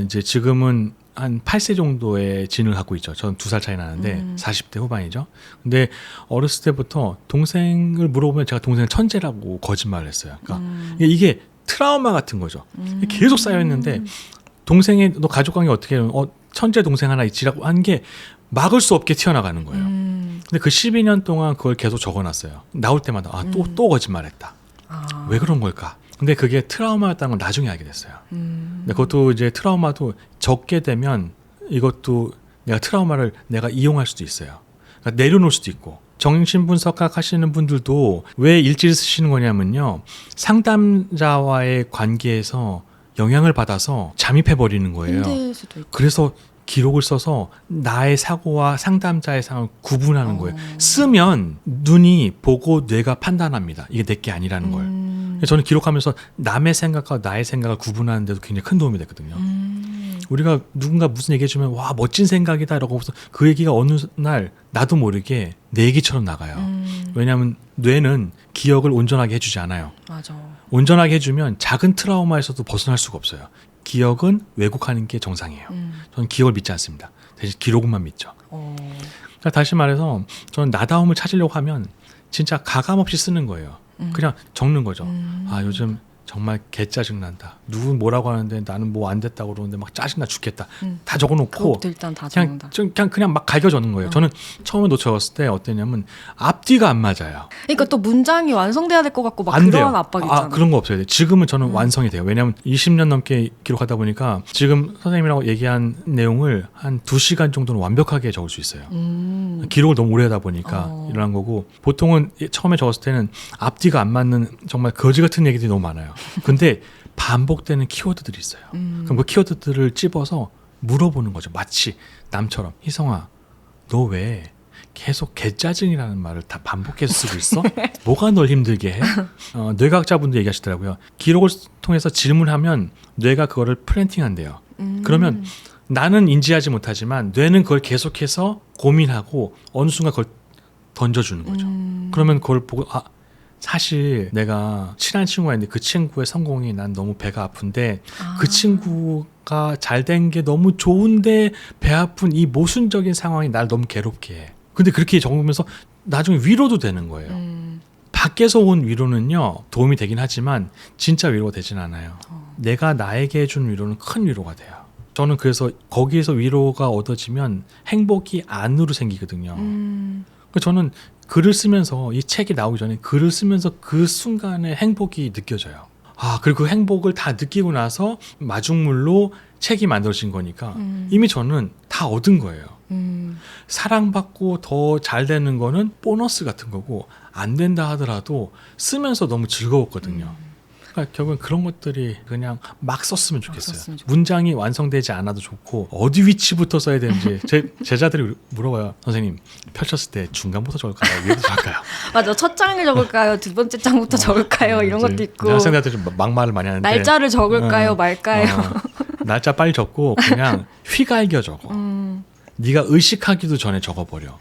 Speaker 1: 이제 지금은 한 8세 정도의 진을 갖고 있죠. 저는 2살 차이 나는데 40대 후반이죠. 근데 어렸을 때부터 동생을 물어보면 제가 동생을 천재라고 거짓말을 했어요. 그러니까 이게 트라우마 같은 거죠. 계속 쌓여있는데 동생의 너 가족관계 어떻게 해? 천재 동생 하나 있지라고 한 게 막을 수 없게 튀어나가는 거예요. 근데 그 12년 동안 그걸 계속 적어놨어요. 나올 때마다 또 거짓말했다. 왜 그런 걸까? 근데 그게 트라우마였다는 걸 나중에 알게 됐어요. 근데 그것도 이제 트라우마도 적게 되면 이것도 내가 트라우마를 내가 이용할 수도 있어요. 그러니까 내려놓을 수도 있고. 정신분석학 하시는 분들도 왜 일지를 쓰시는 거냐면요. 상담자와의 관계에서 영향을 받아서 잠입해버리는 거예요.
Speaker 2: 힘들 수도 있고.
Speaker 1: 그래서 기록을 써서 나의 사고와 상담자의 상황을 구분하는 거예요. 쓰면 눈이 보고 뇌가 판단합니다. 이게 내 게 아니라는 걸. 저는 기록하면서 남의 생각과 나의 생각을 구분하는 데도 굉장히 큰 도움이 됐거든요. 우리가 누군가 무슨 얘기해주면 와 멋진 생각이다 라고 해서 그 얘기가 어느 날 나도 모르게 내 얘기처럼 나가요. 왜냐하면 뇌는 기억을 온전하게 해주지 않아요.
Speaker 2: 맞아. 온전하게
Speaker 1: 해주면 작은 트라우마에서도 벗어날 수가 없어요. 기억은 왜곡하는 게 정상이에요. 저는 기억을 믿지 않습니다. 대신 기록만 믿죠. 그러니까 다시 말해서 저는 나다움을 찾으려고 하면 진짜 가감 없이 쓰는 거예요. 그냥 적는 거죠. 아 요즘 정말 개 짜증난다. 누군 뭐라고 하는데 나는 뭐 안 됐다고 그러는데 막 짜증나 죽겠다. 다 적어놓고
Speaker 2: 그것도 일단 다
Speaker 1: 그냥
Speaker 2: 적는다.
Speaker 1: 그냥 막 갈겨 적는 거예요. 저는 처음에 놓쳐봤을 때 어땠냐면 앞뒤가 안 맞아요.
Speaker 2: 그러니까 또 문장이 완성돼야 될 것 같고 막
Speaker 1: 안
Speaker 2: 그런
Speaker 1: 돼요.
Speaker 2: 압박이 있잖아.
Speaker 1: 그런 거 없어요. 지금은 저는 완성이 돼요. 왜냐하면 20년 넘게 기록하다 보니까 지금 선생님이라고 얘기한 내용을 한 2시간 정도는 완벽하게 적을 수 있어요. 기록을 너무 오래 하다 보니까 일어난 거고, 보통은 처음에 적었을 때는 앞뒤가 안 맞는 정말 거지 같은 얘기들이 너무 많아요. 근데 반복되는 키워드들이 있어요. 그럼 그 키워드들을 찝어서 물어보는 거죠. 마치 남처럼, 희성아 너 왜 계속 개짜증이라는 말을 다 반복해서 쓰고 있어? 뭐가 널 힘들게 해? 뇌과학자분도 얘기하시더라고요. 기록을 통해서 질문하면 뇌가 그거를 프렌팅한대요. 그러면 나는 인지하지 못하지만 뇌는 그걸 계속해서 고민하고 어느 순간 그걸 던져주는 거죠. 그러면 그걸 보고 사실 내가 친한 친구가 있는데 그 친구의 성공이 난 너무 배가 아픈데 그 친구가 잘 된 게 너무 좋은데 배 아픈 이 모순적인 상황이 날 너무 괴롭게 해. 근데 그렇게 적으면서 나중에 위로도 되는 거예요. 밖에서 온 위로는요 도움이 되긴 하지만 진짜 위로가 되진 않아요. 내가 나에게 해준 위로는 큰 위로가 돼요. 저는 그래서 거기에서 위로가 얻어지면 행복이 안으로 생기거든요. 저는 글을 쓰면서, 이 책이 나오기 전에 글을 쓰면서 그 순간에 행복이 느껴져요. 그리고 그 행복을 다 느끼고 나서 마중물로 책이 만들어진 거니까 이미 저는 다 얻은 거예요. 사랑받고 더 잘 되는 거는 보너스 같은 거고, 안 된다 하더라도 쓰면서 너무 즐거웠거든요. 그러니까 결국은 그런 것들이 그냥 막 썼으면 좋겠어요. 문장이 완성되지 않아도 좋고 어디 위치부터 써야 되는지 제 제자들이 물어봐요. 선생님 펼쳤을 때 중간부터 적을까요? 위에부터 적을까요?
Speaker 2: 맞아. 첫 장을 적을까요? 두 번째 장부터 적을까요? 이런 것도 있고.
Speaker 1: 학생들한테 좀 막말을 많이 하는데
Speaker 2: 날짜를 적을까요? 말까요?
Speaker 1: 날짜 빨리 적고 그냥 휘갈겨 적어. 네가 의식하기도 전에 적어버려.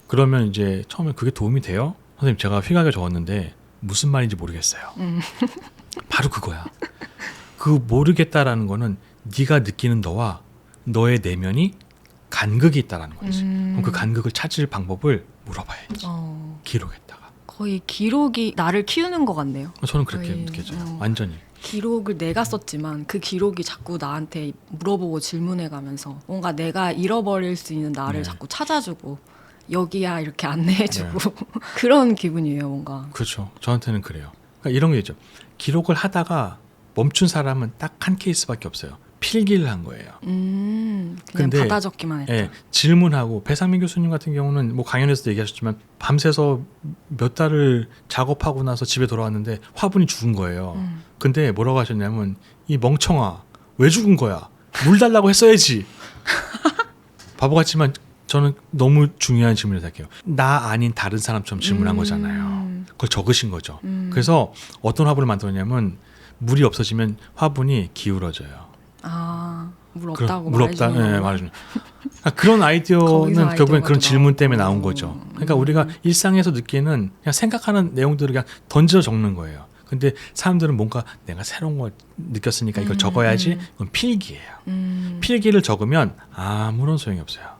Speaker 1: 그러면 이제 처음에 그게 도움이 돼요? 선생님 제가 휘갈겨 적었는데 무슨 말인지 모르겠어요. 바로 그거야. 그 모르겠다라는 거는 네가 느끼는 너와 너의 내면이 간극이 있다라는 거지. 그럼 그 간극을 찾을 방법을 물어봐야지. 기록했다가.
Speaker 2: 거의 기록이 나를 키우는 것 같네요.
Speaker 1: 저는 그렇게 느껴져요. 완전히.
Speaker 2: 기록을 내가 썼지만 그 기록이 자꾸 나한테 물어보고 질문해가면서 뭔가 내가 잃어버릴 수 있는 나를 자꾸 찾아주고 여기야 이렇게 안내해주고 그런 기분이에요. 뭔가.
Speaker 1: 그렇죠. 저한테는 그래요. 그러니까 이런 게 있죠. 기록을 하다가 멈춘 사람은 딱 한 케이스밖에 없어요. 필기를 한 거예요.
Speaker 2: 그냥
Speaker 1: 근데,
Speaker 2: 받아 적기만 했다.
Speaker 1: 예, 질문하고 배상민 교수님 같은 경우는 뭐 강연에서도 얘기하셨지만 밤새서 몇 달을 작업하고 나서 집에 돌아왔는데 화분이 죽은 거예요. 근데 뭐라고 하셨냐면 이 멍청아 왜 죽은 거야? 물 달라고 했어야지. 바보 같지만 저는 너무 중요한 질문을 할게요. 나 아닌 다른 사람처럼 질문한 거잖아요. 그걸 적으신 거죠. 그래서 어떤 화분을 만들었냐면 물이 없어지면 화분이 기울어져요.
Speaker 2: 물 없다고
Speaker 1: 물 없다.
Speaker 2: 말해주는
Speaker 1: 네, 말해주는. 그런 아이디어는 결국엔 그런 질문 때문에 나온 거죠. 그러니까 우리가 일상에서 느끼는 그냥 생각하는 내용들을 그냥 던져 적는 거예요. 근데 사람들은 뭔가 내가 새로운 걸 느꼈으니까 이걸 적어야지. 그건 필기예요. 필기를 적으면 아무런 소용이 없어요.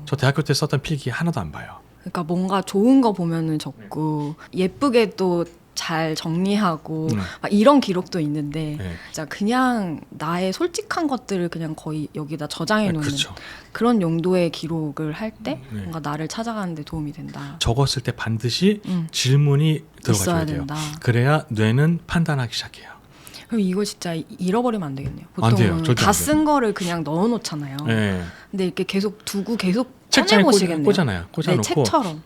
Speaker 1: 저 대학교 때 썼던 필기 하나도 안 봐요.
Speaker 2: 그러니까 뭔가 좋은 거 보면은 적고 예쁘게 또 잘 정리하고 막 이런 기록도 있는데 진짜 그냥 나의 솔직한 것들을 그냥 거의 여기다 저장해 놓는
Speaker 1: 그렇죠.
Speaker 2: 그런 용도의 기록을 할 때 뭔가 나를 찾아가는 데 도움이 된다.
Speaker 1: 적었을 때 반드시 질문이 들어가줘야 돼요.
Speaker 2: 된다.
Speaker 1: 그래야 뇌는 판단하기 시작해요.
Speaker 2: 그럼 이거 진짜 잃어버리면 안 되겠네요.
Speaker 1: 안 돼요.
Speaker 2: 보통은
Speaker 1: 절대
Speaker 2: 다
Speaker 1: 안 돼요.
Speaker 2: 쓴 거를 그냥 넣어놓잖아요.
Speaker 1: 네.
Speaker 2: 근데 이렇게 계속 두고 계속
Speaker 1: 책장에
Speaker 2: 꺼내보시겠네요.
Speaker 1: 꽂아놔요.
Speaker 2: 네,
Speaker 1: 꽂아놓고
Speaker 2: 책처럼.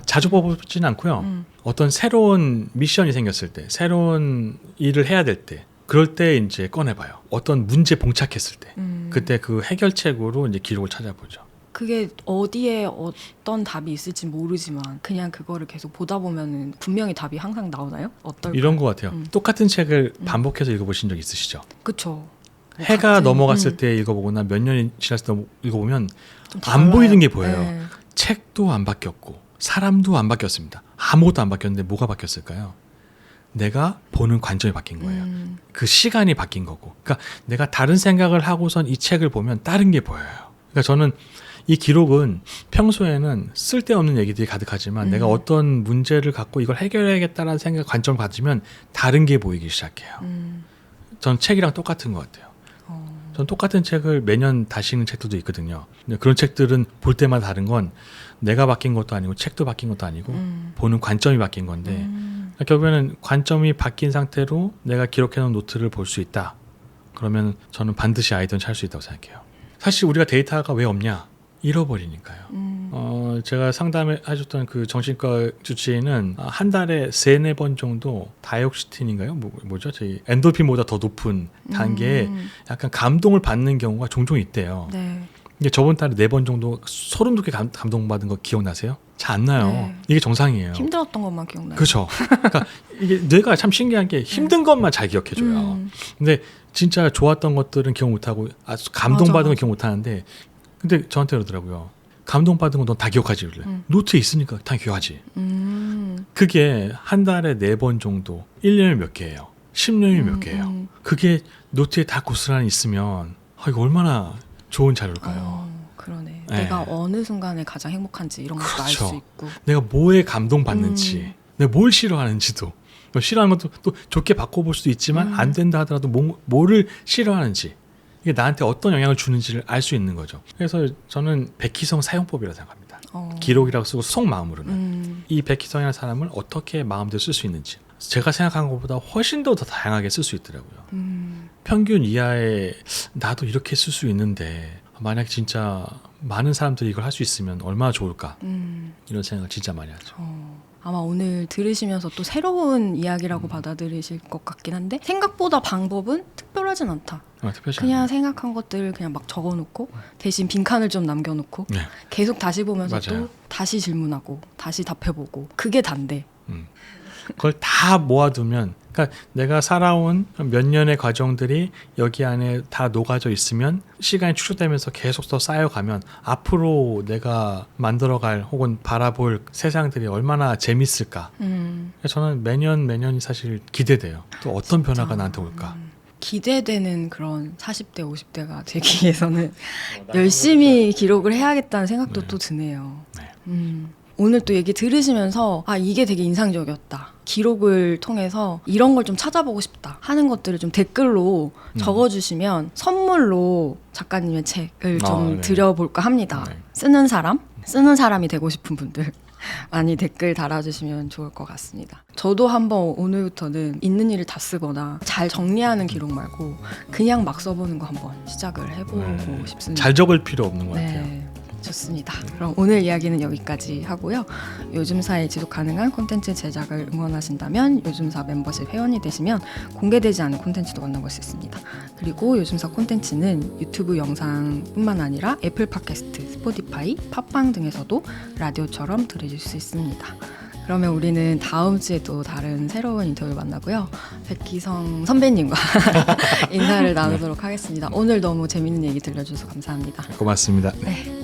Speaker 1: 자주 뽑지는 않고요. 어떤 새로운 미션이 생겼을 때, 새로운 일을 해야 될 때, 그럴 때 이제 꺼내봐요. 어떤 문제 봉착했을 때, 그때 그 해결책으로 이제 기록을 찾아보죠.
Speaker 2: 그게 어디에 어떤 답이 있을지 모르지만 그냥 그거를 계속 보다 보면은 분명히 답이 항상 나오나요? 어떨까요?
Speaker 1: 이런 것 같아요. 똑같은 책을 반복해서 읽어보신 적 있으시죠?
Speaker 2: 그쵸. 뭐
Speaker 1: 해가
Speaker 2: 같은,
Speaker 1: 넘어갔을 때 읽어보거나 몇 년이 지났을 때 읽어보면
Speaker 2: 좀
Speaker 1: 안
Speaker 2: 달라요.
Speaker 1: 보이는 게 보여요.
Speaker 2: 네.
Speaker 1: 책도 안 바뀌었고 사람도 안 바뀌었습니다. 아무것도 안 바뀌었는데 뭐가 바뀌었을까요? 내가 보는 관점이 바뀐 거예요. 그 시간이 바뀐 거고. 그러니까 내가 다른 생각을 하고선 이 책을 보면 다른 게 보여요. 그러니까 저는 이 기록은 평소에는 쓸데없는 얘기들이 가득하지만 내가 어떤 문제를 갖고 이걸 해결해야겠다라는 생각, 관점을 가지면 다른 게 보이기 시작해요. 전 책이랑 똑같은 것 같아요. 전 똑같은 책을 매년 다시 읽는 책들도 있거든요. 근데 그런 책들은 볼 때마다 다른 건 내가 바뀐 것도 아니고 책도 바뀐 것도 아니고 보는 관점이 바뀐 건데 결국에는 관점이 바뀐 상태로 내가 기록해놓은 노트를 볼 수 있다. 그러면 저는 반드시 아이디어는 찾을 수 있다고 생각해요. 사실 우리가 데이터가 왜 없냐? 잃어버리니까요. 제가 상담해 줬던 그 정신과 주치의는 한 달에 3-4번 정도 다이옥시틴인가요? 뭐죠? 저희 엔돌핀보다 더 높은 단계에 약간 감동을 받는 경우가 종종 있대요.
Speaker 2: 네.
Speaker 1: 근데 저번 달에 4번 정도 소름 돋게 감동받은 거 기억나세요? 잘 안 나요.
Speaker 2: 네.
Speaker 1: 이게 정상이에요.
Speaker 2: 힘들었던 것만 기억나요.
Speaker 1: 그렇죠. 그러니까 이게 뇌가 참 신기한 게 힘든 것만 잘 기억해줘요. 근데 진짜 좋았던 것들은 기억 못하고 감동받은 건 기억 못하는데 근데 저한테 그러더라고요. 감동받은 건 넌 다 기억하지. 그래. 노트에 있으니까 다 기억하지. 그게 한 달에 4번 정도 1년에 몇 개예요. 10년이 몇 개예요. 그게 노트에 다 고스란히 있으면 이거 얼마나 좋은 자료일까요?
Speaker 2: 그러네.
Speaker 1: 네.
Speaker 2: 내가 어느 순간에 가장 행복한지 이런 것도 알
Speaker 1: 그렇죠.
Speaker 2: 수 있고.
Speaker 1: 내가 뭐에 감동받는지 내가 뭘 싫어하는지도 싫어하는 것도 또 좋게 바꿔볼 수도 있지만 안 된다 하더라도 뭐를 싫어하는지 이게 나한테 어떤 영향을 주는지를 알 수 있는 거죠. 그래서 저는 백희성 사용법이라고 생각합니다. 기록이라고 쓰고 속마음으로는 이 백희성이라는 사람을 어떻게 마음대로 쓸 수 있는지 제가 생각한 것보다 훨씬 더 다양하게 쓸 수 있더라고요. 평균 이하의 나도 이렇게 쓸 수 있는데 만약 진짜 많은 사람들이 이걸 할 수 있으면 얼마나 좋을까 이런 생각을 진짜 많이 하죠.
Speaker 2: 아마 오늘 들으시면서 또 새로운 이야기라고 받아들이실 것 같긴 한데 생각보다 방법은 특별하진 않다. 그냥 생각한 것들을 그냥 막 적어놓고 대신 빈칸을 좀 남겨놓고
Speaker 1: 네.
Speaker 2: 계속 다시 보면서
Speaker 1: 맞아요.
Speaker 2: 또 다시 질문하고 다시 답해보고 그게 단데.
Speaker 1: 그걸 다 모아두면 그러니까 내가 살아온 몇 년의 과정들이 여기 안에 다 녹아져 있으면 시간이 축소되면서 계속 더 쌓여가면 앞으로 내가 만들어갈 혹은 바라볼 세상들이 얼마나 재밌을까. 저는 매년이 사실 기대돼요. 또 어떤
Speaker 2: 진짜.
Speaker 1: 변화가 나한테 올까.
Speaker 2: 기대되는 그런 40대 50대가 되기 위해서는 열심히 기록을 해야겠다는 생각도 또 드네요.
Speaker 1: 네.
Speaker 2: 오늘 또 얘기 들으시면서 이게 되게 인상적이었다. 기록을 통해서 이런 걸 좀 찾아보고 싶다 하는 것들을 좀 댓글로 적어주시면 선물로 작가님의 책을 좀
Speaker 1: 네.
Speaker 2: 드려볼까 합니다.
Speaker 1: 네.
Speaker 2: 쓰는 사람이 되고 싶은 분들 많이 댓글 달아주시면 좋을 것 같습니다. 저도 한번 오늘부터는 있는 일을 다 쓰거나 잘 정리하는 기록 말고 그냥 막 써보는 거 한번 시작을 해보고 싶습니다.
Speaker 1: 잘 적을 필요 없는 것 같아요.
Speaker 2: 네. 좋습니다. 그럼 오늘 이야기는 여기까지 하고요. 요즘사의 지속 가능한 콘텐츠 제작을 응원하신다면 요즘사 멤버십 회원이 되시면 공개되지 않은 콘텐츠도 만나볼 수 있습니다. 그리고 요즘사 콘텐츠는 유튜브 영상뿐만 아니라 애플 팟캐스트, 스포티파이, 팟빵 등에서도 라디오처럼 들으실 수 있습니다. 그러면 우리는 다음 주에도 다른 새로운 인터뷰를 만나고요. 백희성 선배님과 인사를 나누도록 하겠습니다. 오늘 너무 재밌는 얘기 들려주셔서 감사합니다.
Speaker 1: 고맙습니다.
Speaker 2: 네.